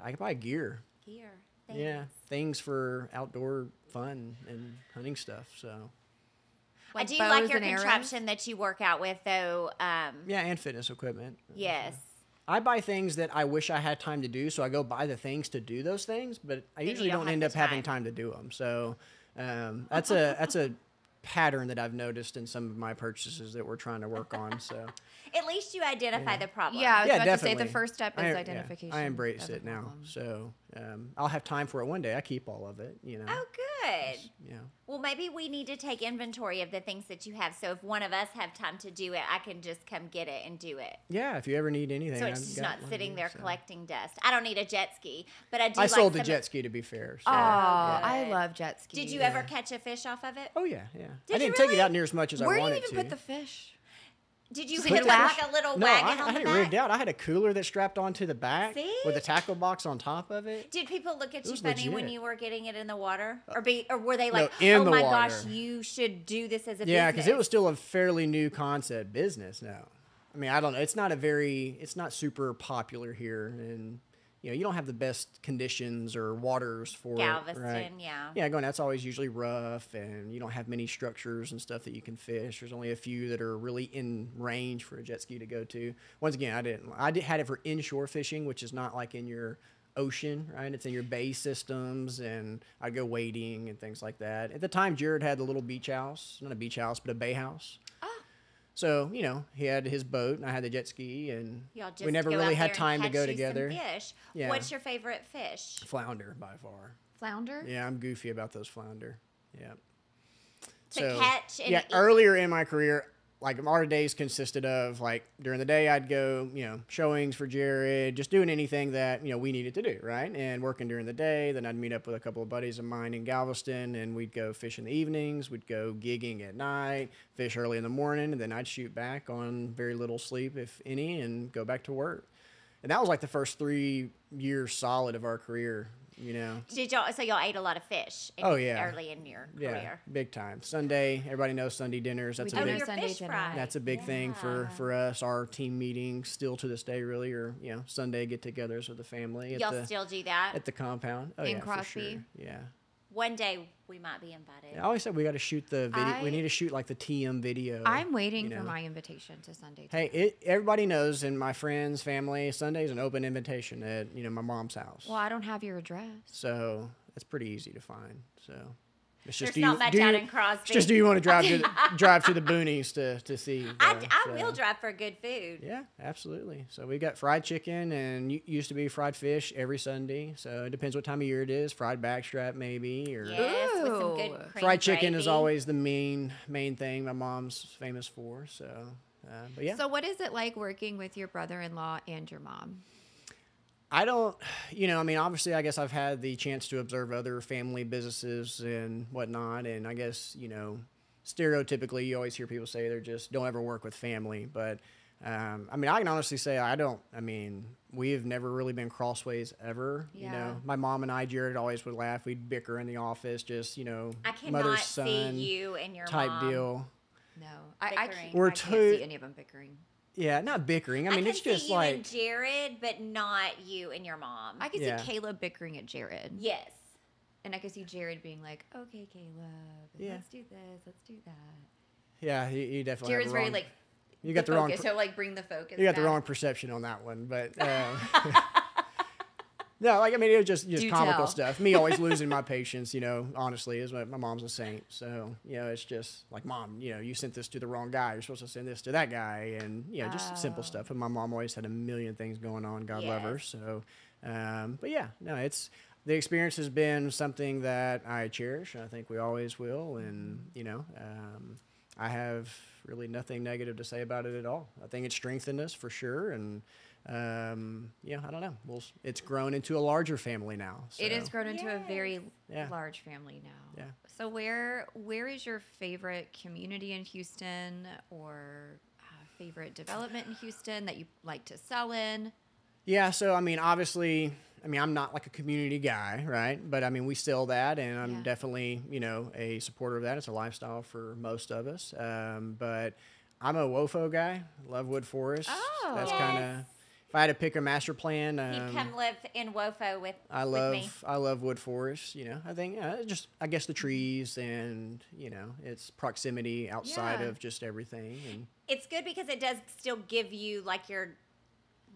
S3: I can buy gear.
S1: Here.
S3: Yeah, things for outdoor fun and hunting stuff. So
S1: I do
S2: bows
S1: like your
S2: and arrows?
S1: contraption that you work out with, though.
S3: yeah, and fitness equipment.
S1: Yes.
S3: I buy things that I wish I had time to do, so I go buy the things to do those things, but I
S1: you
S3: usually
S1: don't
S3: don't
S1: have
S3: end
S1: the
S3: up having
S1: time.
S3: time to do them. So that's a pattern that I've noticed in some of my purchases that we're trying to work on. So
S1: At least you identify the problem.
S2: Yeah, I was
S3: yeah,
S2: about
S3: definitely.
S2: to say the first step is
S3: I, yeah,
S2: identification.
S3: I embrace
S2: of the
S3: it now,
S2: problem.
S3: so I'll have time for it one day. I keep all of it,
S1: Oh, good.
S3: You know.
S1: Well, maybe we need to take inventory of the things that you have. So if one of us have time to do it, I can just come get it and do it.
S3: Yeah, if you ever need anything.
S1: So it's
S3: I've
S1: just
S3: got
S1: not
S3: one
S1: sitting
S3: here,
S1: there
S3: so.
S1: collecting dust. I don't need a jet ski, but I do.
S3: I
S1: like
S3: sold the
S1: some
S3: jet
S1: of-
S3: ski, to be fair. So.
S2: Oh,
S1: Yeah.
S2: I love jet skis.
S1: Did you ever catch a fish off of it?
S3: Oh yeah, yeah.
S1: Did
S3: I
S1: you
S3: didn't take it
S1: really?
S3: out near as much as
S2: Where
S3: I
S2: do you
S3: wanted
S2: even
S3: to.
S2: put the fish?
S1: Did you
S2: Just
S1: put
S2: in
S1: it
S2: the
S1: like
S2: back?
S1: a little
S3: No,
S1: wagon
S3: I
S1: on the
S3: had it
S1: back?
S3: rigged out. I had a cooler that strapped onto the back
S1: See?
S3: with a tackle box on top of it.
S1: Did people look at you
S3: was
S1: funny when
S3: legit.
S1: you were getting it in the water, or were they
S3: No,
S1: like,
S3: in
S1: "Oh
S3: the
S1: my
S3: water.
S1: gosh, you should do this as a
S3: Yeah,
S1: business"?
S3: because it was still a fairly new concept business now. I mean, I don't know. It's not super popular here, and you don't have the best conditions or waters for
S1: Galveston,
S3: it, right?
S1: yeah.
S3: Yeah, going that's always usually rough, and you don't have many structures and stuff that you can fish. There's only a few that are really in range for a jet ski to go to. Once again, had it for inshore fishing, which is not like in your ocean, right? It's in your bay systems, and I'd go wading and things like that. At the time, Jared had a little beach house, not a beach house, but a bay house. So, he had his boat and I had the jet ski, and
S1: Y'all just
S3: we never
S1: go
S3: really
S1: out
S3: had
S1: there
S3: time to
S1: and
S3: go
S1: catch you some
S3: together.
S1: Fish.
S3: Yeah.
S1: What's your favorite fish?
S3: Flounder by far.
S2: Flounder?
S3: Yeah, I'm goofy about those flounder. Yeah.
S1: To catch and eat.
S3: earlier in my career, like our days consisted of like during the day I'd go, showings for Jared, just doing anything that, we needed to do, right? And working during the day. Then I'd meet up with a couple of buddies of mine in Galveston, and we'd go fish in the evenings. We'd go gigging at night, fish early in the morning, and then I'd shoot back on very little sleep, if any, and go back to work. And that was like the first 3 years solid of our career,
S1: Did y'all? So y'all ate a lot of fish.
S3: Oh, yeah.
S1: Early in your
S3: Yeah,
S1: career.
S3: big time. Sunday, everybody knows Sunday dinners. That's
S2: We
S3: a
S2: do
S3: big
S1: your
S2: Sunday
S1: fish
S2: dinner.
S1: fry.
S3: That's a big thing for us. Our team meetings still to this day, really, or Sunday get-togethers with the family
S1: Y'all still do that?
S3: at the compound. Oh
S2: In
S3: yeah, for
S2: Crosby?
S3: sure. Yeah.
S1: One day we might be invited.
S3: I always said we got to shoot the video. We
S2: I-
S3: need to shoot like the TM video.
S2: I'm waiting
S3: you
S2: for
S3: know.
S2: my invitation to Sunday.
S3: Hey, everybody knows, and my friends, family, Sunday's an open invitation at my mom's house.
S2: Well, I don't have your address.
S3: So it's pretty easy to find. So it's just
S1: There's not much out in Crosby.
S3: It's just do you want to drive to the boonies to see?
S1: I
S3: so.
S1: will drive for good food.
S3: Yeah, absolutely. So we got fried chicken, and used to be fried fish every Sunday. So it depends what time of year it is. Fried backstrap maybe, or
S1: Yes, with some good
S2: Ooh.
S1: cream
S3: fried chicken is
S1: gravy.
S3: always the main thing my mom's famous for. So, but yeah,
S2: So, what is it like working with your brother-in-law and your mom?
S3: I don't, I mean, obviously, I guess I've had the chance to observe other family businesses and whatnot, and I guess stereotypically, you always hear people say they're just don't ever work with family, but. I mean, I can honestly say we have never really been crossways ever.
S2: Yeah.
S3: My mom and I, Jared, always would laugh. We'd bicker in the office, just,
S1: I
S3: mother,
S1: cannot
S3: son
S1: see you and your
S3: type
S1: mom.
S3: deal.
S2: No, I
S1: Bickering.
S2: can't.
S3: We're
S2: I can't
S3: too-
S2: see any of them bickering.
S3: Yeah, not bickering. I mean,
S1: can
S3: it's just
S1: see you
S3: like,
S1: and Jared, but not you and your mom.
S2: I can
S3: Yeah.
S2: see Caleb bickering at Jared,
S1: yes.
S2: and I can see Jared being like, "Okay, Caleb,
S3: Yeah.
S2: let's do this, let's do that."
S3: yeah, you definitely
S2: Jared's
S3: have the
S2: very
S3: wrong,
S2: like
S3: you got the wrong,
S2: focus. He'll like bring the focus.
S3: you got the
S2: back.
S3: wrong perception on that one, but no, like I mean, it was just
S2: Do
S3: comical
S2: tell.
S3: stuff. Me always losing my patience, honestly, is my mom's a saint. So it's just like, Mom, you sent this to the wrong guy. You're supposed to send this to that guy, and just simple stuff. And my mom always had a million things going on. God love her.
S1: Yes.
S3: So, but yeah, no, the experience has been something that I cherish. And I think we always will, and I have really nothing negative to say about it at all. I think it's strengthened us for sure, and I don't know. It's grown into a larger family now. So.
S2: It has grown into a very
S3: Yeah.
S2: large family now.
S3: Yeah.
S2: So where is your favorite community in Houston, or favorite development in Houston that you like to sell in?
S3: Yeah, so I mean, obviously, I'm not like a community guy, right? But I mean, we sell that, and I'm
S2: Yeah.
S3: definitely, a supporter of that. It's a lifestyle for most of us. But I'm a WOFO guy. Love Wood Forest.
S2: Oh.
S3: That's
S1: Yes.
S3: kind of, if I had to pick a master plan,
S1: He'd come live in WOFO with me.
S3: I love Wood Forest. I think I guess the trees and its proximity outside
S2: Yeah.
S3: of just everything. And
S1: It's good because it does still give you like you're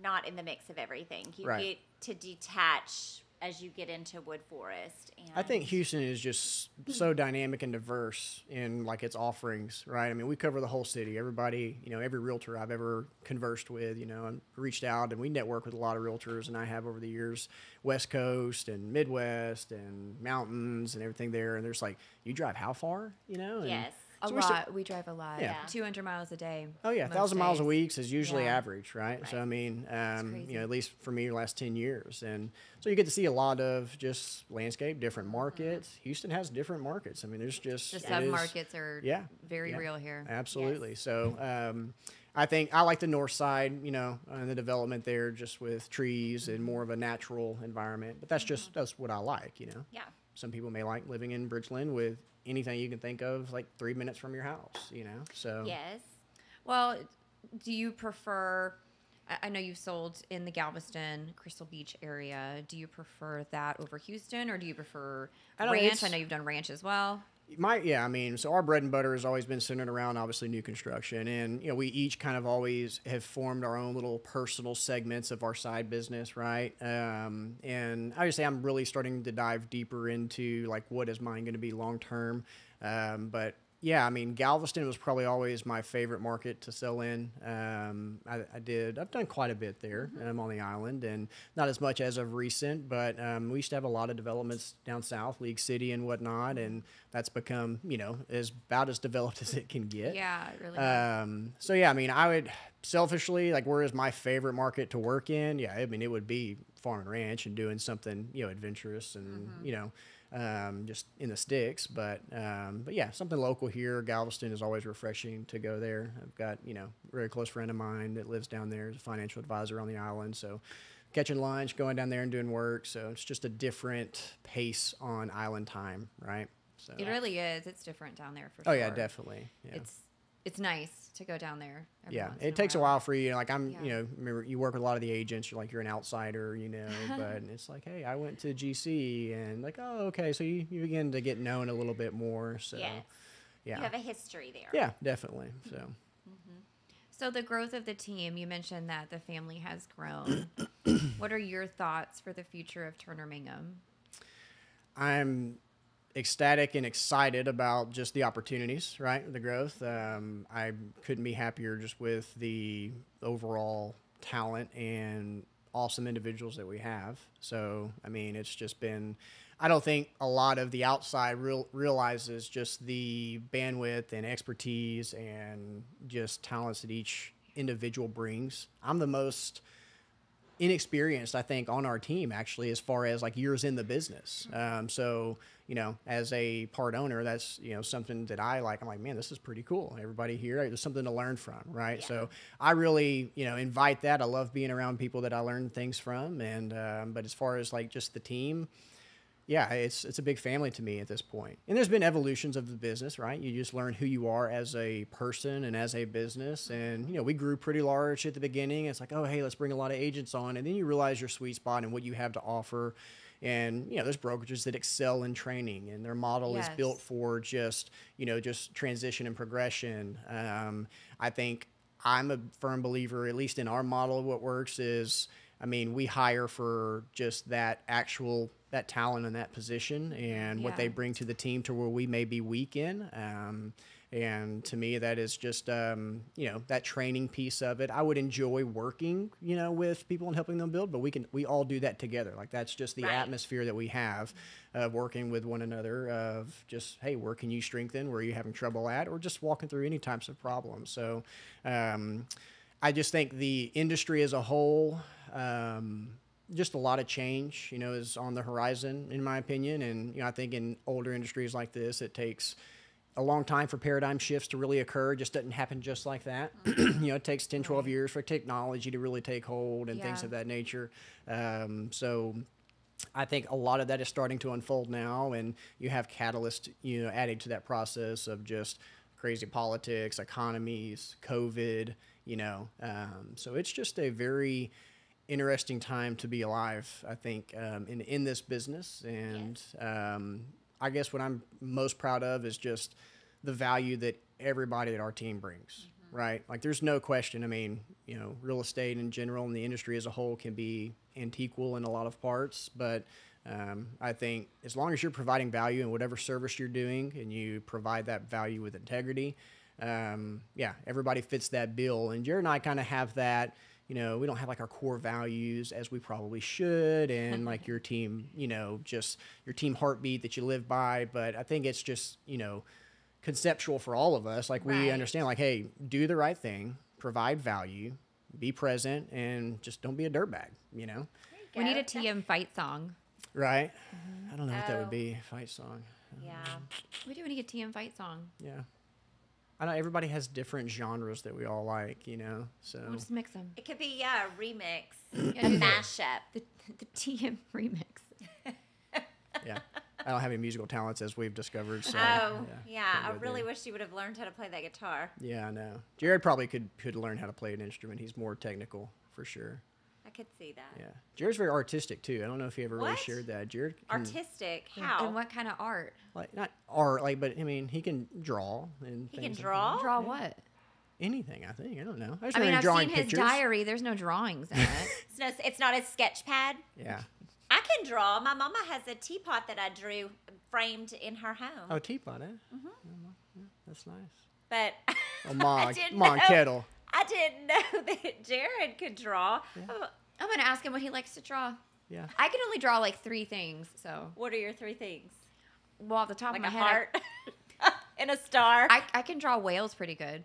S1: not in the mix of everything. You
S3: Right.
S1: get to detach as you get into Wood Forest? And
S3: I think Houston is just so dynamic and diverse in like its offerings, right? I mean, we cover the whole city. Everybody, every realtor I've ever conversed with, and reached out, and we network with a lot of realtors, and I have over the years, West Coast and Midwest and mountains and everything there. And there's like, you drive how far, And
S1: yes.
S2: A
S3: so
S2: lot. We drive a lot.
S3: Yeah.
S2: 200 miles a day.
S3: Oh yeah,
S2: most
S3: 1,000 miles a
S2: days.
S3: week is usually
S2: Yeah.
S3: average, right? So I mean,
S2: crazy.
S3: at least for me, the last 10 years, and so you get to see a lot of just landscape, different markets. Houston has different markets. I mean, there's just
S2: The
S3: it is-
S2: sub-markets are very
S3: yeah,
S2: real here.
S3: Absolutely.
S1: Yes.
S3: So I think I like the north side, and the development there, just with trees and more of a natural environment. But that's what I like,
S1: Yeah.
S3: Some people may like living in Bridgeland with anything you can think of, like 3 minutes from your house, So
S1: Yes.
S2: Well, do you prefer? I know you've sold in the Galveston, Crystal Beach area. Do you prefer that over Houston, or do you prefer
S3: I don't-
S2: ranch?
S3: it's-
S2: I know you've done ranch as well.
S3: So our bread and butter has always been centered around obviously new construction, and we each kind of always have formed our own little personal segments of our side business, right? And I would say I'm really starting to dive deeper into like what is mine going to be long term, but. Yeah, I mean, Galveston was probably always my favorite market to sell in. I've done quite a bit there on the island, and not as much as of recent, but we used to have a lot of developments down south, League City and whatnot, and that's become, about as developed as it can get.
S2: Yeah, it really. Is.
S3: So yeah, I mean, I would selfishly, like, where is my favorite market to work in? Yeah, I mean, it would be farm and ranch and doing something, adventurous and, just in the sticks. But yeah, something local here. Galveston is always refreshing to go there. I've got, a very close friend of mine that lives down there as a financial advisor on the island. So catching lunch, going down there and doing work. So it's just a different pace on island time, right? So.
S2: It really is. It's different down there for
S3: Oh
S2: sure.
S3: yeah, definitely. Yeah.
S2: It's nice to go down there. Every
S3: Yeah,
S2: once in
S3: it takes a while for you. Like
S2: Yeah.
S3: remember you work with a lot of the agents. You're like you're an outsider, but it's like, hey, I went to GC, and like, oh, okay, so you begin to get known a little bit more. So
S1: Yes.
S3: yeah,
S1: You have a history there.
S3: yeah, definitely. So
S2: So the growth of the team, you mentioned that the family has grown. What are your thoughts for the future of Turner Mangum?
S3: I'm ecstatic and excited about just the opportunities, right? The growth. I couldn't be happier just with the overall talent and awesome individuals that we have. So, I mean, it's just been, I don't think a lot of the outside realizes just the bandwidth and expertise and just talents that each individual brings. I'm the most inexperienced, I think, on our team, actually, as far as like years in the business. So, as a part owner, that's, something that I like. I'm like, man, this is pretty cool. Everybody here, there's something to learn from, right?
S1: Yeah.
S3: So I really, invite that. I love being around people that I learn things from. And, but as far as like just the team, yeah, it's a big family to me at this point. And there's been evolutions of the business, right? You just learn who you are as a person and as a business. And, we grew pretty large at the beginning. It's like, oh, hey, let's bring a lot of agents on. And then you realize your sweet spot and what you have to offer. And, there's brokerages that excel in training, and their model is
S2: Yes.
S3: built for just transition and progression. I think I'm a firm believer, at least in our model, what works is, I mean, we hire for just that talent in that position and what they
S2: Yeah.
S3: bring to the team to where we may be weak in. And to me, that is just, that training piece of it. I would enjoy working, with people and helping them build, but we all do that together. Like, that's just the
S1: Right.
S3: atmosphere that we have of working with one another, of just, hey, where can you strengthen? Where are you having trouble at? Or just walking through any types of problems. So, I just think the industry as a whole, just a lot of change, is on the horizon, in my opinion. And, I think in older industries like this, it takes a long time for paradigm shifts to really occur. It just doesn't happen just like that. It takes 10, 12 years for technology to really take hold and things
S2: Yeah.
S3: of that nature. So I think a lot of that is starting to unfold now, and you have catalysts, added to that process of just crazy politics, economies, COVID, so it's just a very interesting time to be alive, I think, in this business. And I guess what I'm most proud of is just the value that everybody at our team brings. right? Like there's no question. I mean, real estate in general and the industry as a whole can be antiqual in a lot of parts, but I think as long as you're providing value in whatever service you're doing and you provide that value with integrity, everybody fits that bill. And Jared and I kind of have that. We don't have like our core values as we probably should, and like your team, just your team heartbeat that you live by. But I think it's just, conceptual for all of us. Like we
S1: Right.
S3: understand, like, hey, do the right thing, provide value, be present, and just don't be a dirtbag,
S1: There you
S2: We need
S1: go.
S2: a TM fight song.
S3: right? I don't know what that
S1: Oh.
S3: would be. Fight song.
S1: Yeah.
S2: We do need a TM fight song.
S3: Yeah. I know everybody has different genres that we all like, so.
S2: We'll just mix them.
S1: It could be, a remix,
S2: Yeah,
S1: a
S2: do the-
S1: mashup.
S2: The TM remix.
S3: Yeah. I don't have any musical talents as we've discovered. So,
S1: Oh, yeah.
S3: can't
S1: I
S3: go
S1: really
S3: there.
S1: wish you would have learned how to play that guitar.
S3: Yeah, I know. Jared probably could learn how to play an instrument. He's more technical for sure.
S1: I could see that.
S3: Yeah. Jared's very artistic too. I don't know if he ever really
S1: What?
S3: shared that. Jared can,
S1: Artistic. How?
S2: And what kind of art?
S3: like not art, like, but I mean, he can draw and
S1: He can
S3: things like
S1: draw?
S3: that.
S2: Draw what?
S3: Anything, I think. I don't know. I just
S2: I mean,
S3: remember
S2: I've
S3: drawing
S2: seen his
S3: pictures.
S2: diary. There's no drawings in it.
S1: It's not a sketch pad.
S3: Yeah.
S1: I can draw. My mama has a teapot that I drew framed in her home.
S3: Oh, teapot, eh? Mm-hmm. Yeah, that's nice.
S1: But
S3: Oh, Ma,
S1: I didn't
S3: Ma and
S1: know-
S3: kettle.
S1: I didn't know that Jared could draw. Oh,
S2: I'm gonna ask him what he likes to draw.
S3: Yeah.
S2: I can only draw like 3 things. So,
S1: what are your 3 things?
S2: well, off the top
S1: Like
S2: of
S1: a
S2: my head,
S1: heart and a star,
S2: I can draw whales pretty good.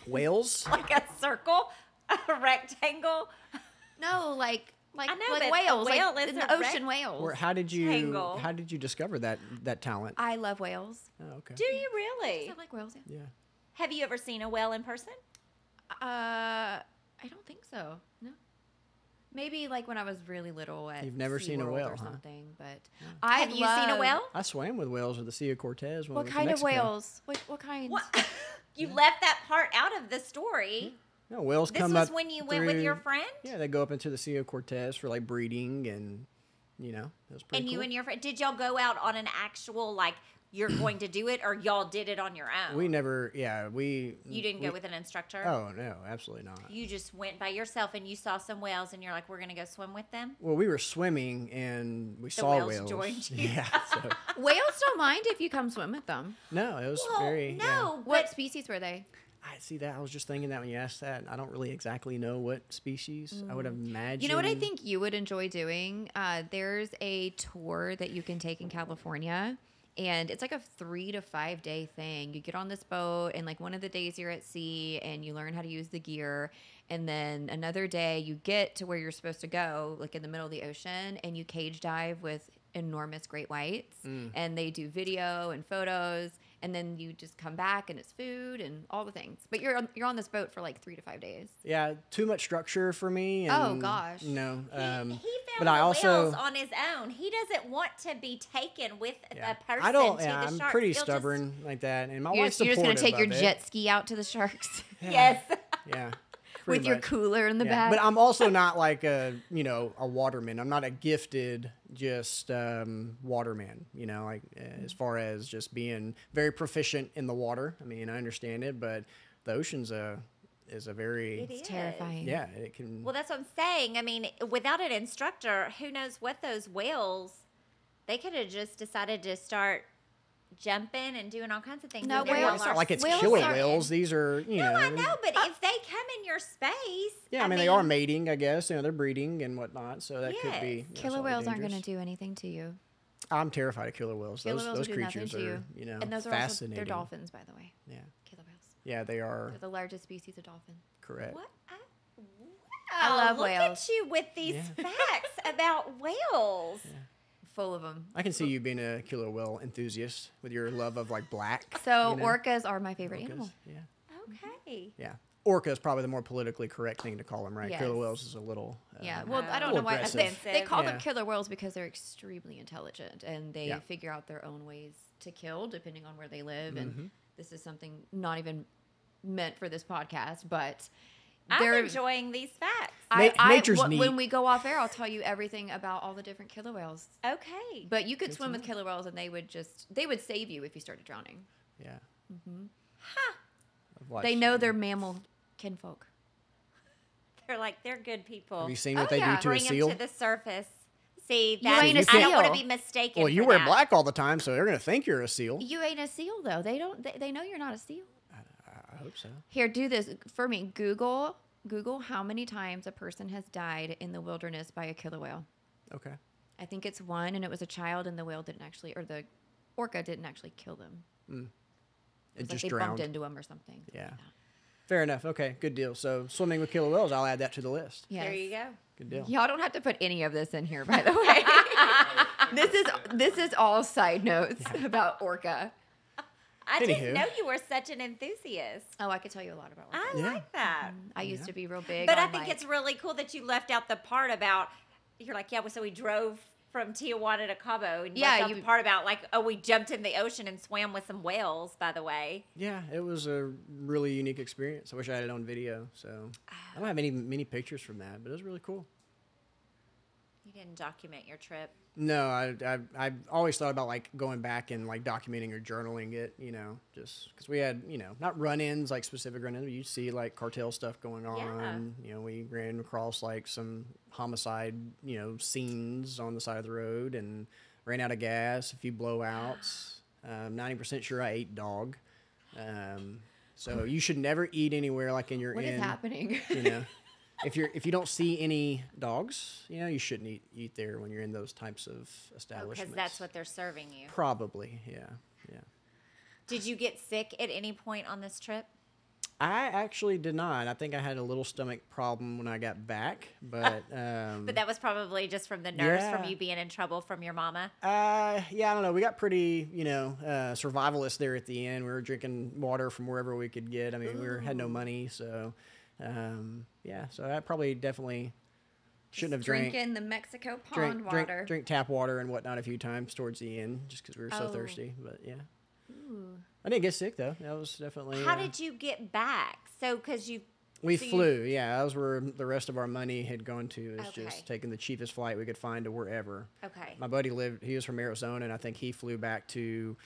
S3: Whales?
S1: like a circle, a rectangle.
S2: No, like
S1: I know, but
S2: like
S1: a
S2: whales,
S1: whale
S2: like
S1: is
S2: in
S1: a
S2: the ocean whales.
S3: Or how did you
S1: Rectangle.
S3: discover that talent?
S2: I love whales.
S3: Oh, okay.
S1: Do you really?
S2: I like whales. Yeah.
S3: Yeah.
S1: Have you ever seen a whale in person?
S2: I don't think so. No. Maybe like when I was really little at
S3: You've never seen a
S2: SeaWorld
S3: whale,
S2: or
S3: huh?
S2: something, but I
S1: Have you seen a whale?
S3: I swam with whales at the Sea of Cortez. When
S2: What
S3: we went to
S2: kind of
S3: Mexico.
S2: whales? What kind?
S1: What? You left that part out of the story.
S3: No, whales
S1: This
S3: come
S1: was
S3: up
S1: when you went with your
S3: through-
S1: friend?
S3: Yeah, they go up into the Sea of Cortez for like breeding, and it was pretty
S1: And
S3: cool.
S1: you and your friend, did y'all go out on an actual, like, you're going to do it, or y'all did it on your own?
S3: We never, yeah, we.
S1: You didn't go
S3: we-
S1: with an instructor?
S3: Oh no, absolutely not.
S1: You just went by yourself and you saw some whales and you're like, we're going to go swim with them?
S3: Well, we were swimming and we saw
S1: whales
S3: whales.
S1: joined you.
S3: Yeah. So
S2: Whales don't mind if you come swim with them.
S3: no, it was
S1: Well,
S3: very.
S1: no,
S2: What
S1: but
S2: species were they?
S3: I see that. I was just thinking that when you asked that. I don't really exactly know what species. I would imagine.
S2: You know what I think you would enjoy doing? There's a tour that you can take in California, and it's like a 3 to 5 day thing. You get on this boat, and like one of the days you're at sea, and you learn how to use the gear. And then another day you get to where you're supposed to go, like in the middle of the ocean, and you cage dive with enormous great whites, and they do video and photos. And then you just come back and it's food and all the things. But you're on this boat for like 3 to 5 days.
S3: Yeah, too much structure for me. And,
S2: Oh, gosh.
S3: You know,
S1: he found
S3: but
S1: the
S3: I also.
S1: whales on his own. He doesn't want to be taken with
S3: Yeah.
S1: a person
S3: I don't.
S1: to
S3: Yeah,
S1: the
S3: I'm
S1: sharks.
S3: pretty
S1: He'll just-
S3: stubborn like that, and my
S2: You're
S3: wife's
S2: just going to
S3: supportive
S2: take your
S3: of it.
S2: jet ski out to the sharks
S1: Yes.
S3: Yeah.
S2: with
S3: pretty
S2: your
S3: much.
S2: cooler in the
S3: Yeah,
S2: back.
S3: but I'm also not like a waterman. I'm not a gifted just waterman. Like as far as just being very proficient in the water. I mean, I understand it, but the ocean's is a very
S1: It is.
S2: terrifying.
S3: yeah. It can.
S1: Well, that's what I'm saying. I mean, without an instructor, who knows what those whales, they could have just decided to start jumping and doing all kinds of things.
S2: No,
S1: with their
S2: whales
S3: it's not
S1: are
S3: like it's
S2: whales
S3: killer
S2: are-
S3: whales. These are
S1: No, I know, but if they come in your space,
S3: Yeah, I mean they are mating. I guess they're breeding and whatnot. So that could be.
S1: Yes.
S2: Killer whales aren't going to
S3: dangerous.
S2: do anything to you.
S3: I'm terrified of killer whales.
S2: Killer
S3: Those
S2: whales
S3: those
S2: will do nothing
S3: creatures
S2: to
S3: are
S2: you. And those are also
S3: fascinating.
S2: they're dolphins, by the way.
S3: Yeah.
S2: Killer whales.
S3: Yeah, they are
S2: They're the largest species of dolphin.
S3: correct.
S1: What?
S2: I love
S1: look
S2: whales.
S1: at you with these
S3: Yeah.
S1: facts about whales.
S2: Full of them.
S3: I can see you being a killer whale enthusiast with your love of like black.
S2: So
S3: you know?
S2: orcas are my favorite
S3: Orcas,
S2: animal.
S3: Yeah.
S1: Okay.
S3: Yeah. Orca is probably the more politically correct thing to call them, right?
S2: Yes.
S3: Killer whales is a little.
S2: Yeah, well, I
S1: a
S2: don't know
S3: little
S2: why
S3: aggressive.
S2: they call them
S3: Yeah.
S2: killer whales because they're extremely intelligent and they
S3: Yeah.
S2: figure out their own ways to kill depending on where they live.
S3: Mm-hmm.
S2: And this is something not even meant for this podcast, but
S1: I'm
S2: they're
S1: enjoying these facts.
S3: Nature's neat.
S2: when we go off air, I'll tell you everything about all the different killer whales.
S1: Okay.
S2: But you could swim with killer whales and they would save you if you started drowning.
S3: Yeah. watch.
S2: They know they're mammal kinfolk.
S1: They're like, they're good people.
S3: Have you seen
S2: Oh,
S3: what they
S2: yeah.
S3: do to
S1: Bring
S3: a
S1: them
S3: seal?
S1: to the surface. See,
S2: You
S1: that's,
S2: ain't a
S1: I don't want to
S2: seal.
S1: be mistaken.
S3: Well, you
S1: for
S3: wear
S1: that.
S3: black all the time, so they're gonna think you're a seal.
S2: You ain't a seal though. They don't. They know you're not a seal.
S3: I hope so.
S2: Here, do this for me. Google how many times a person has died in the wilderness by a killer whale.
S3: Okay.
S2: I think it's one, and it was a child, and the whale didn't actually, or the orca didn't actually kill them.
S3: It
S2: It's
S3: just
S2: like they
S3: drowned.
S2: bumped into him or something.
S3: Yeah. Fair enough. Okay, good deal. So swimming with killer whales, I'll add that to the list.
S2: Yes.
S1: There you go.
S3: Good deal.
S2: Y'all don't have to put any of this in here, by the way. this is all side notes about orca.
S1: I
S3: Anywho.
S1: didn't know you were such an enthusiast.
S2: Oh, I could tell you a lot about orca.
S1: I
S3: Yeah.
S1: like that.
S2: I used to be real big.
S1: But I
S2: on,
S1: think
S2: like-
S1: it's really cool that you left out the part about, you're like, yeah, well, so we drove from Tijuana to Cabo. And you
S2: Yeah,
S1: left out
S2: you-
S1: the part about, like, oh, we jumped in the ocean and swam with some whales, by the way.
S3: Yeah, it was a really unique experience. I wish I had it on video. So I don't have many pictures from that, but it was really cool.
S1: You didn't document your trip.
S3: No, I've always thought about like going back and like documenting or journaling it, just because we had, not run-ins, like specific run-ins, but you see like cartel stuff going on. We ran across like some homicide, scenes on the side of the road and ran out of gas, a few blowouts. 90% sure I ate dog. So you should never eat anywhere like in your
S2: What
S3: inn.
S2: is happening?
S3: If you don't see any dogs, you shouldn't eat there when you're in those types of establishments.
S1: Because that's what they're serving you.
S3: Probably, yeah.
S1: Did you get sick at any point on this trip?
S3: I actually did not. I think I had a little stomach problem when I got back, but
S1: But that was probably just from the nerves from
S3: Yeah.
S1: you being in trouble from your mama.
S3: yeah, I don't know. We got pretty, survivalist there at the end. We were drinking water from wherever we could get. I mean, had no money, so yeah. So I probably definitely shouldn't have drank
S2: Drinking the Mexico pond
S3: drink
S2: water.
S3: drink tap water and whatnot a few times towards the end, just because we were so
S2: Oh.
S3: thirsty. But yeah, I didn't get sick though. That was definitely.
S1: How did you get back? So, because you.
S3: We
S1: so you-
S3: flew? Yeah, that was where the rest of our money had gone to. Is
S1: Okay.
S3: just taking the cheapest flight we could find to wherever.
S1: Okay.
S3: My buddy he was from Arizona, and I think he flew back to,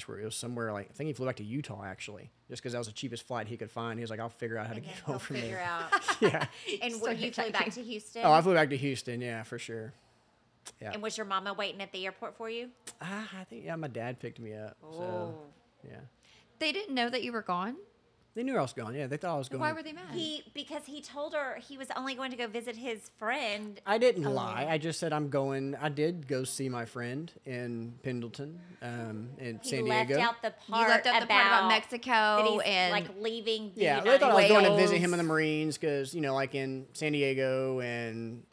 S3: where it was somewhere like I think he flew back to Utah actually, just because that was the cheapest flight he could find. He was like, I'll figure out how to
S1: And
S3: get
S1: then
S3: home
S1: he'll
S3: from
S1: figure
S3: there.
S1: out.
S3: Yeah.
S1: And
S2: Still
S1: you flew back
S2: hitchhiking.
S1: to Houston?
S3: Oh, I flew back to Houston. Yeah, for sure. Yeah.
S1: And was your mama waiting at the airport for you?
S3: I think my dad picked me up.
S1: Oh.
S3: So yeah,
S2: They didn't know that you were gone.
S3: they knew I was gone. Yeah, they thought I was going.
S2: Why were they mad?
S1: Because he told her he was only going to go visit his friend.
S3: I didn't lie. I just said I'm going. I did go see my friend in Pendleton, in
S1: He
S3: San
S1: left
S3: Diego.
S1: out the
S2: You
S1: part
S2: left out the part about
S1: that
S2: Mexico
S1: he's
S2: and
S1: like leaving. The
S3: Yeah, they
S1: United
S3: thought I was going to visit
S2: Wales.
S3: him in the Marines because, like in San Diego and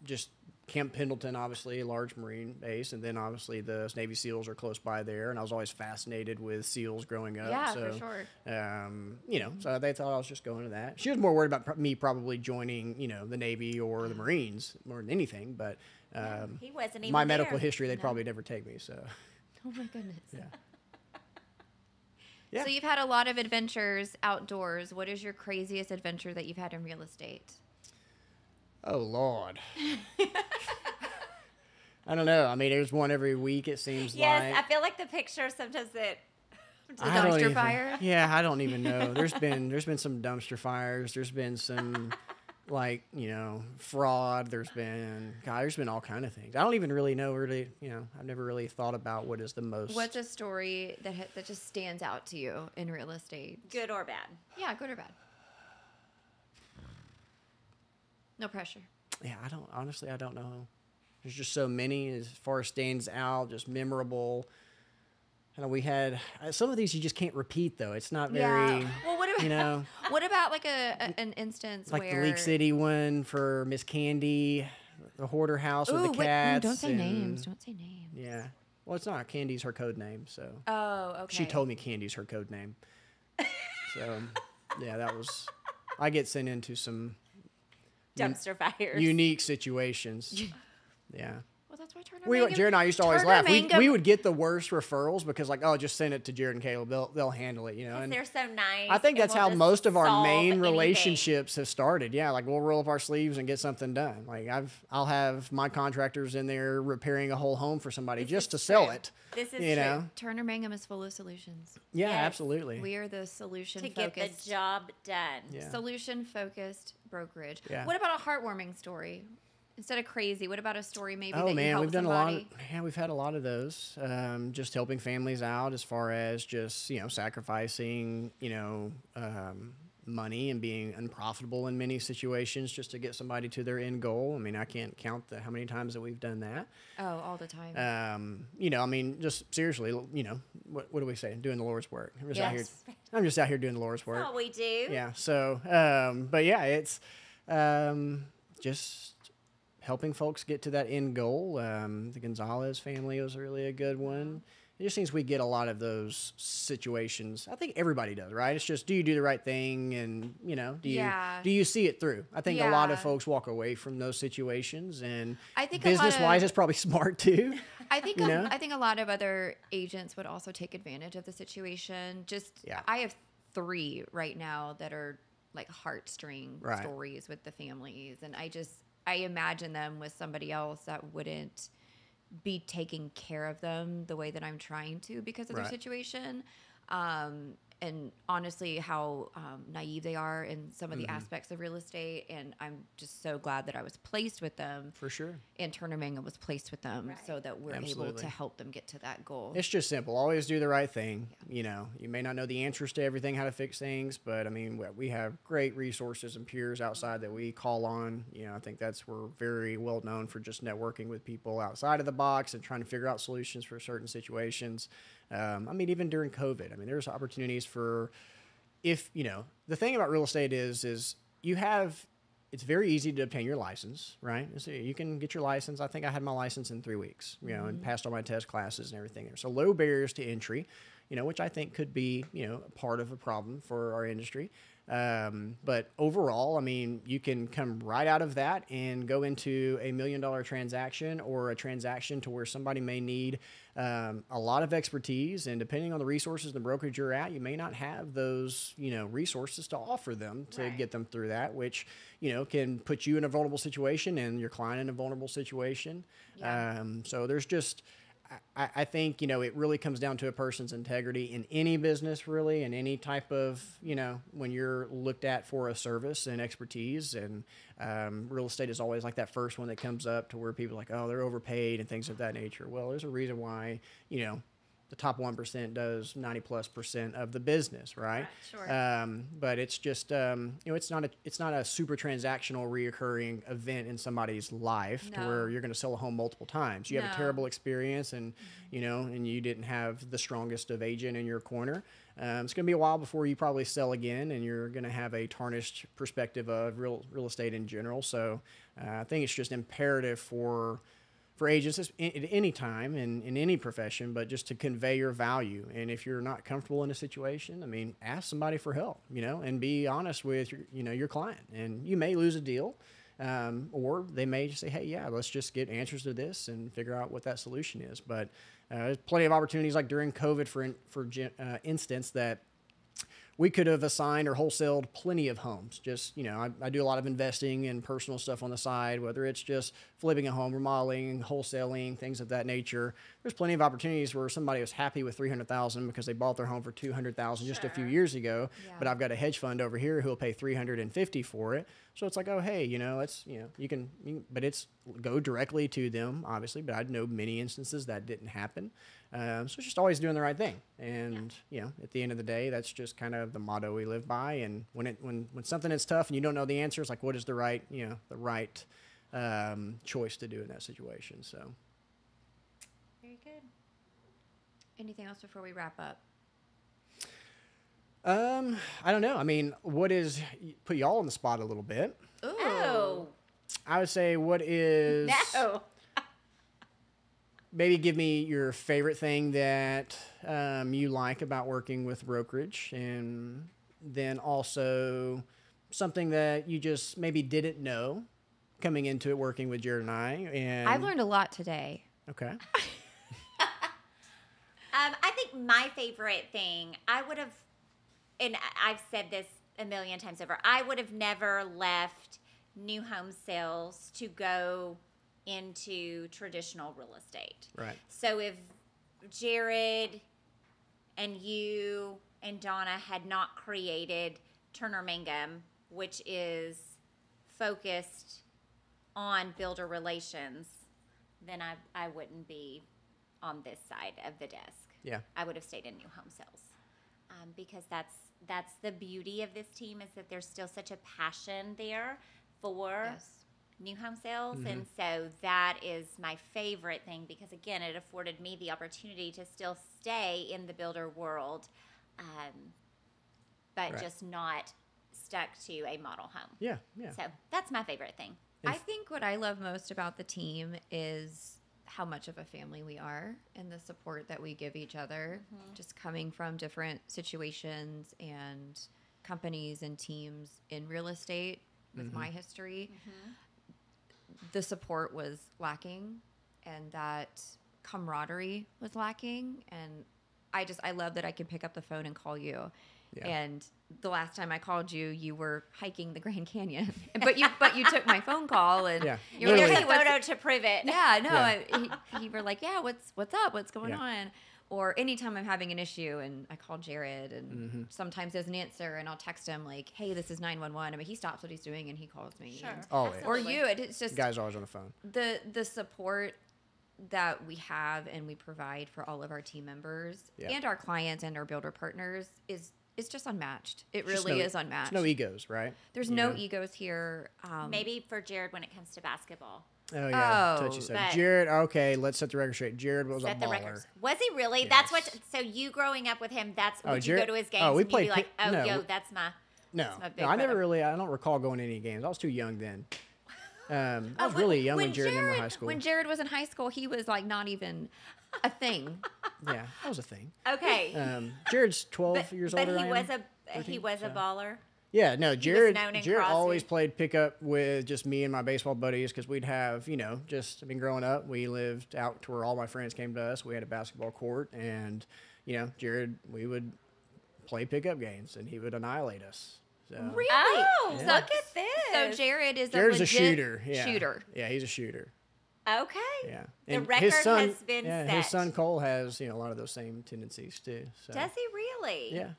S3: just Camp Pendleton, obviously, a large Marine base. And then obviously the Navy SEALs are close by there. And I was always fascinated with SEALs growing up.
S2: Yeah,
S3: so,
S2: for sure.
S3: So they thought I was just going to that. She was more worried about me probably joining, the Navy or the Marines more than anything. But
S1: He wasn't even
S3: my
S1: there.
S3: medical history, they'd probably never take me. So,
S2: Oh my goodness.
S3: Yeah.
S2: So you've had a lot of adventures outdoors. What is your craziest adventure that you've had in real estate?
S3: oh, Lord. I don't know. I mean, there's one every week, it seems
S1: Yes,
S3: like.
S1: I feel like the picture sometimes that.
S3: I don't
S2: dumpster
S3: even-
S2: fire?
S3: Yeah, I don't even know. There's been some dumpster fires. There's been some fraud. There's been all kind of things. I don't even really know really. I've never really thought about what is the most.
S2: What's a story that just stands out to you in real estate?
S1: Good or bad.
S2: Yeah, good or bad? No pressure.
S3: Yeah, I don't know. There's just so many as far as stands out, just memorable. We had some of these you just can't repeat though. It's not very.
S2: Yeah. Well, what about what about like an instance
S3: Like
S2: where
S3: the League City one for Miss Candy, the Hoarder House with the
S2: wait, no,
S3: cats.
S2: don't say
S3: and-
S2: names. Don't say names.
S3: Yeah. Well, it's not. Candy's her code name, so.
S2: Oh, okay.
S3: She told me Candy's her code name. So, yeah, that was. I get sent into some
S1: Dumpster fires.
S3: unique situations. Yeah.
S2: Well, that's why Turner
S3: Jared and I used to always
S2: Turner
S3: laugh.
S2: Mangum-
S3: We would get the worst referrals because like, oh, just send it to Jared and Caleb. They'll handle it, you know.
S1: Because
S3: And
S1: they're so nice.
S3: I think
S1: and
S3: that's
S1: will
S3: how
S1: just
S3: most of our
S1: solve
S3: main
S1: anything.
S3: relationships have started. Yeah, like we'll roll up our sleeves and get something done. Like I'll have my contractors in there repairing a whole home for somebody
S1: This
S3: just
S1: is
S3: to sell
S1: true.
S3: it.
S1: This is
S3: you
S1: true.
S3: know.
S2: Turner Mangum is full of solutions.
S3: Yeah,
S1: Yes.
S3: absolutely.
S2: We are the solution
S1: To get
S2: focused.
S1: the job done.
S3: Yeah.
S2: Solution focused brokerage.
S3: Yeah.
S2: What about a heartwarming story? Instead of crazy, what about a story maybe that
S3: Oh
S2: you
S3: man,
S2: help
S3: we've done
S2: somebody?
S3: we've had a lot of those. Just helping families out as far as just sacrificing money and being unprofitable in many situations just to get somebody to their end goal. I mean, I can't count how many times that we've done that.
S2: Oh, all the time.
S3: I mean, just seriously, what do we say? Doing the Lord's work. I'm just out here doing the Lord's work.
S1: That's all we do.
S3: Yeah. So, but yeah, it's just helping folks get to that end goal. The Gonzalez family was really a good one. It just seems we get a lot of those situations. I think everybody does, right? It's just, do you do the right thing? And, do you see it through? I think a lot of
S2: Yeah.
S3: folks walk away from those situations, and
S2: I think a lot
S3: business-wise,
S2: of-
S3: it's probably smart too.
S2: I think
S3: you know?
S2: I think a lot of other agents would also take advantage of the situation.
S3: Yeah.
S2: I have 3 right now that are like heartstring
S3: Right.
S2: stories with the families, and I imagine them with somebody else that wouldn't be taking care of them the way that I'm trying to because of their
S3: Right.
S2: situation. And honestly, how naive they are in some of the aspects of real estate. And I'm just so glad that I was placed with them.
S3: For sure.
S2: And Turner Mangum was placed with them
S1: Right.
S2: so that we're able
S3: Absolutely.
S2: to help them get to that goal.
S3: It's just simple. Always do the right thing. You may not know the answers to everything, how to fix things, but I mean, we have great resources and peers outside that we call on. I think we're very well known for just networking with people outside of the box and trying to figure out solutions for certain situations. I mean, even during COVID, there's opportunities for, the thing about real estate is it's very easy to obtain your license, right? So you can get your license. I think I had my license in 3 weeks, and passed all my test classes and everything there. So low barriers to entry, which I think could be, part of a problem for our industry. But overall, you can come right out of that and go into $1 million transaction or a transaction to where somebody may need a lot of expertise, and depending on the resources, the brokerage you're at, you may not have those, resources to offer them to
S1: Right.
S3: get them through that, which, can put you in a vulnerable situation and your client in a vulnerable situation.
S2: Yeah.
S3: So there's just, I think, it really comes down to a person's integrity in any business, really, in any type of, when you're looked at for a service and expertise. And real estate is always like that first one that comes up to where people are like, oh, they're overpaid and things of that nature. Well, there's a reason why, the top 1% does 90+% of the business, right?
S1: Right, sure.
S3: But it's just, it's not a super transactional, reoccurring event in somebody's life to
S2: No.
S3: where you're going to sell a home multiple times. You have a
S2: No.
S3: terrible experience, and and you didn't have the strongest of agent in your corner. It's going to be a while before you probably sell again, and you're going to have a tarnished perspective of real estate in general. So I think it's just imperative for agents at any time in any profession, but just to convey your value. And if you're not comfortable in a situation, ask somebody for help, and be honest with your client. And you may lose a deal, or they may just say, hey, yeah, let's just get answers to this and figure out what that solution is. But there's plenty of opportunities, like during COVID, for instance, that we could have assigned or wholesaled plenty of homes. Just, I do a lot of investing and personal stuff on the side, whether it's just flipping a home, remodeling, wholesaling, things of that nature. There's plenty of opportunities where somebody was happy with $300,000 because they bought their home for $200,000 just a few years ago.
S2: Yeah.
S3: But I've got a hedge fund over here who'll pay $350,000 for it. So it's like, oh, hey, let's, you can, but it's go directly to them, obviously. But I know many instances that didn't happen. So it's just always doing the right thing. And, at the end of the day, that's just kind of the motto we live by. And when something is tough and you don't know the answers, like what is the right, choice to do in that situation. So.
S1: Very good.
S2: Anything else before we wrap up?
S3: I don't know. Put y'all on the spot a little bit.
S2: Ooh.
S1: Oh,
S3: I would say what is
S1: no.
S3: maybe give me your favorite thing that you like about working with brokerage, and then also something that you just maybe didn't know coming into it, working with Jared and I. And
S2: I've learned a lot today.
S3: Okay.
S1: I think my favorite thing, I would have, and I've said this a million times over, I would have never left new home sales to go into traditional real estate.
S3: Right.
S1: So if Jared and you and Donna had not created Turner Mangum, which is focused on builder relations, then I wouldn't be on this side of the desk.
S3: Yeah.
S1: I would have stayed in new home sales, because that's the beauty of this team, is that there's still such a passion there for
S2: Yes.
S1: new home sales.
S3: Mm-hmm.
S1: And so that is my favorite thing, because again, it afforded me the opportunity to still stay in the builder world, but
S3: Right.
S1: just not stuck to a model home.
S3: Yeah. Yeah.
S1: So that's my favorite thing.
S3: And
S2: I think what I love most about the team is how much of a family we are and the support that we give each other, just coming from different situations and companies and teams in real estate with my history. The support was lacking, and that camaraderie was lacking. And I love that I can pick up the phone and call you.
S3: Yeah.
S2: And the last time I called you, you were hiking the Grand Canyon, but you took my phone call, and
S3: Yeah.
S2: you were
S1: There's
S2: like,
S1: a
S2: "Hey, what's-"
S1: photo to prove it.
S2: yeah, no,
S3: Yeah.
S2: you were like, yeah, what's up? What's going
S3: Yeah.
S2: on? Or anytime I'm having an issue and I call Jared, and sometimes there's an answer, and I'll text him like, hey, this is 911. I mean, he stops what he's doing and he calls me.
S1: Sure.
S2: And-
S3: Always.
S2: or
S1: Absolutely.
S2: you, it's just
S3: The guy's always on the phone.
S2: the support that we have and we provide for all of our team members
S3: Yeah.
S2: and our clients and our builder partners is just unmatched. It
S3: Just
S2: really
S3: no-
S2: is unmatched.
S3: There's no egos, right?
S2: There's
S3: You
S2: no
S3: know?
S2: egos here.
S1: Maybe for Jared when it comes to basketball.
S3: Oh yeah,
S2: Oh,
S3: touchy said.
S1: but-
S3: Jared. Okay, let's set the record straight. Jared was
S1: Set
S3: a
S1: the
S3: baller.
S1: records. Was he really? That's what.
S3: Yes.
S1: So you growing up with him, that's
S3: Oh,
S1: would you go
S3: Jared-
S1: to his
S3: oh,
S1: games
S3: we
S1: and you'd
S3: played
S1: be like,
S3: pi-
S1: oh,
S3: no,
S1: yo,
S3: we-
S1: that's my.
S3: No,
S1: That's my big
S3: no, I never
S1: brother.
S3: really. I don't recall going to any games. I was too young then. I was
S2: when-
S3: really young when Jared and I were in high school.
S2: When Jared was in high school, he was like not even a thing.
S3: Yeah, that was a thing.
S1: Okay.
S3: Jared's 12
S1: but
S3: years
S1: but
S3: older
S1: he
S3: than I
S1: was
S3: am.
S1: he
S3: 13,
S1: was a
S3: so.
S1: baller.
S3: Yeah, no, Jared.
S1: known in
S3: Jared
S1: Crosby.
S3: always played pickup with just me and my baseball buddies because we'd have, just. I mean, growing up, we lived out to where all my friends came to us. We had a basketball court, and Jared, we would play pickup games, and he would annihilate us. So.
S2: Really?
S1: Oh,
S3: Yeah.
S1: look at this.
S2: So Jared is
S3: Jared's
S2: a
S3: a
S2: legit
S3: shooter. Yeah.
S2: shooter.
S3: Yeah, he's a shooter.
S1: Okay.
S3: Yeah.
S1: The
S3: And
S1: record
S3: his son,
S1: has been
S3: yeah,
S1: set.
S3: his son Cole has, a lot of those same tendencies too. So.
S1: Does he really?
S3: Yeah,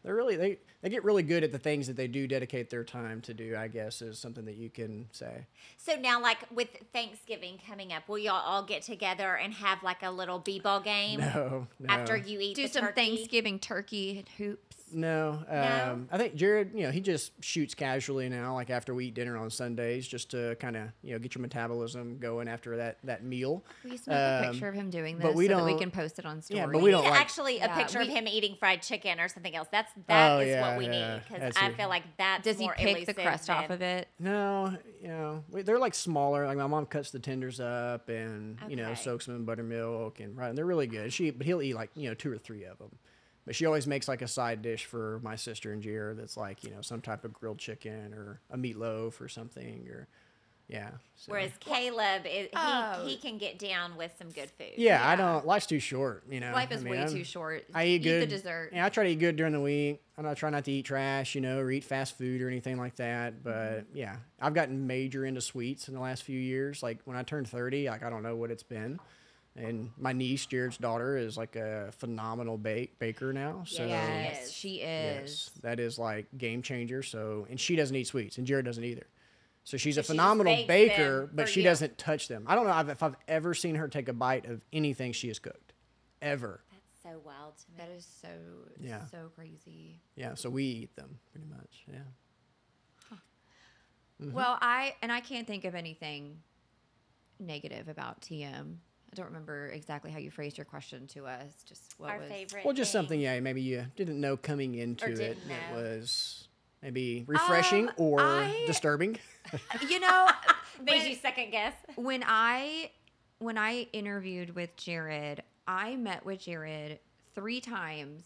S3: they get really good at the things that they do dedicate their time to do, I guess, is something that you can say.
S1: So now, like with Thanksgiving coming up, will y'all all get together and have like a little b-ball game
S3: No.
S1: after you eat
S2: Do
S1: the
S2: some
S1: turkey?
S2: Thanksgiving turkey and hoops.
S3: No.
S1: No?
S3: I think Jared, he just shoots casually now, like after we eat dinner on Sundays, just to kind of, get your metabolism going after that meal.
S2: Will you snap a picture of him doing this
S3: but we
S2: so that we
S3: don't-
S2: can post it on story?
S3: Yeah, but
S1: We
S3: we
S1: need
S3: don't like.
S1: actually a
S2: Yeah,
S1: picture of
S2: we-
S1: him eating fried chicken or something else. That
S3: Oh,
S1: is
S3: yeah,
S1: what we
S3: yeah.
S1: need, because
S3: That's
S1: I
S3: it.
S1: feel like that's
S2: Does he
S1: more
S2: pick the
S1: elusive
S2: crust off
S1: than-
S2: of it?
S3: No, they're like smaller. Like my mom cuts the tenders up and
S1: Okay.
S3: soaks them in buttermilk and they're really good. But he'll eat like 2 or 3 of them. But she always makes like a side dish for my sister and Jared that's like some type of grilled chicken or a meatloaf or something yeah. So.
S1: Whereas Caleb,
S2: Oh.
S1: he can get down with some good food.
S3: Yeah, I
S2: Yeah.
S3: don't. Life's too short,
S2: Life is
S3: I mean,
S2: way
S3: I'm-
S2: too short.
S3: I eat good.
S2: the dessert.
S3: Yeah, I try to eat good during the week. I try not to eat trash, or eat fast food or anything like that. But yeah, I've gotten major into sweets in the last few years. Like when I turned 30, like I don't know what it's been. And my niece, Jared's daughter, is like a phenomenal baker now. So
S2: Yes,
S1: is.
S2: she is.
S3: yes, that is like game changer. So and she doesn't eat sweets, and Jared doesn't either. So she's
S1: So
S3: a
S1: she just
S3: phenomenal
S1: bakes
S3: baker,
S1: them
S3: but
S1: for
S3: she
S1: you.
S3: doesn't touch them. I don't know if I've ever seen her take a bite of anything she has cooked, ever.
S1: That's so wild to me.
S2: That is so
S3: Yeah.
S2: so crazy.
S3: Yeah, so we eat them pretty much. Yeah.
S2: Well, I can't think of anything negative about TM. I don't remember exactly how you phrased your question to us. Just what
S1: Our
S2: was
S1: favorite.
S3: Well, just
S1: thing.
S3: something, maybe you didn't know coming into
S1: Or
S3: it
S1: didn't
S3: that
S1: know.
S3: was maybe refreshing or
S2: I-
S3: disturbing.
S2: You know,
S1: Made you second guess.
S2: when I interviewed with Jared, I met with Jared 3 times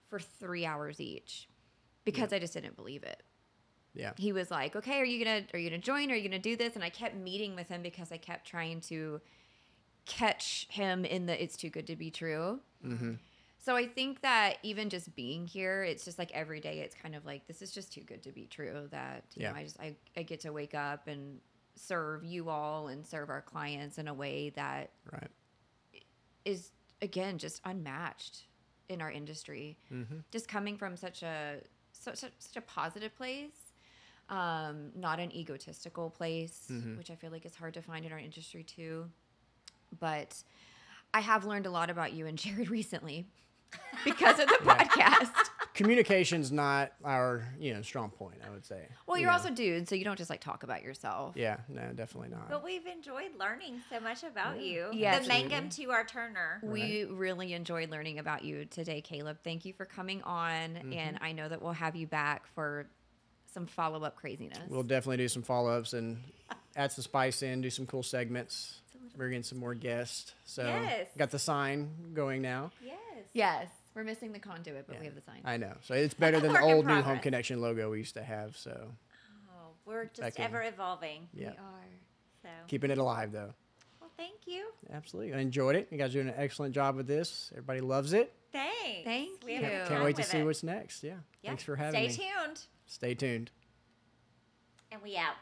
S2: for 3 hours each because I just didn't believe it.
S3: Yeah.
S2: he was like, okay, are you gonna join? Are you gonna do this? And I kept meeting with him because I kept trying to catch him in the it's too good to be true.
S3: Mm-hmm.
S2: So I think that even just being here, it's just like every day, it's kind of like, this is just too good to be true that, you know, I get to wake up and serve you all and serve our clients in a way that
S3: Right.
S2: is, again, just unmatched in our industry.
S3: Mm-hmm.
S2: Just coming from such a positive place, not an egotistical place, which I feel like is hard to find in our industry too. But I have learned a lot about you and Jared recently because of the podcast.
S3: Communication's not our, strong point, I would say.
S2: Well, you're also dude, so you don't just like talk about yourself.
S3: Yeah, no, definitely not.
S1: But we've enjoyed learning so much about you.
S2: Yeah,
S1: the Mangum to our Turner.
S2: We really enjoyed learning about you today, Caleb. Thank you for coming on, and I know that we'll have you back for some follow-up craziness.
S3: We'll definitely do some follow-ups and add some spice in, do some cool segments, bring in some more guests. So
S1: Yes.
S3: got the sign going now.
S1: Yes.
S2: Yes, we're missing the conduit, but we have the sign.
S3: I know. So it's better than the
S1: Work in
S3: old New Home
S1: progress.
S3: Connection logo we used to have. So
S1: Oh, we're just
S3: Back in.
S1: ever evolving.
S3: yeah,
S2: We are.
S1: So,
S3: keeping it alive though.
S1: well, thank you.
S3: Absolutely. I enjoyed it. You guys are doing an excellent job with this. Everybody loves it.
S1: Thanks.
S2: Thank
S1: We have a
S2: you.
S1: good
S3: Can't
S1: time
S3: wait to
S1: with
S3: see
S1: it.
S3: what's next. Yeah.
S1: Yeah.
S3: Thanks for having me.
S1: Stay tuned.
S3: Stay tuned.
S1: And we out.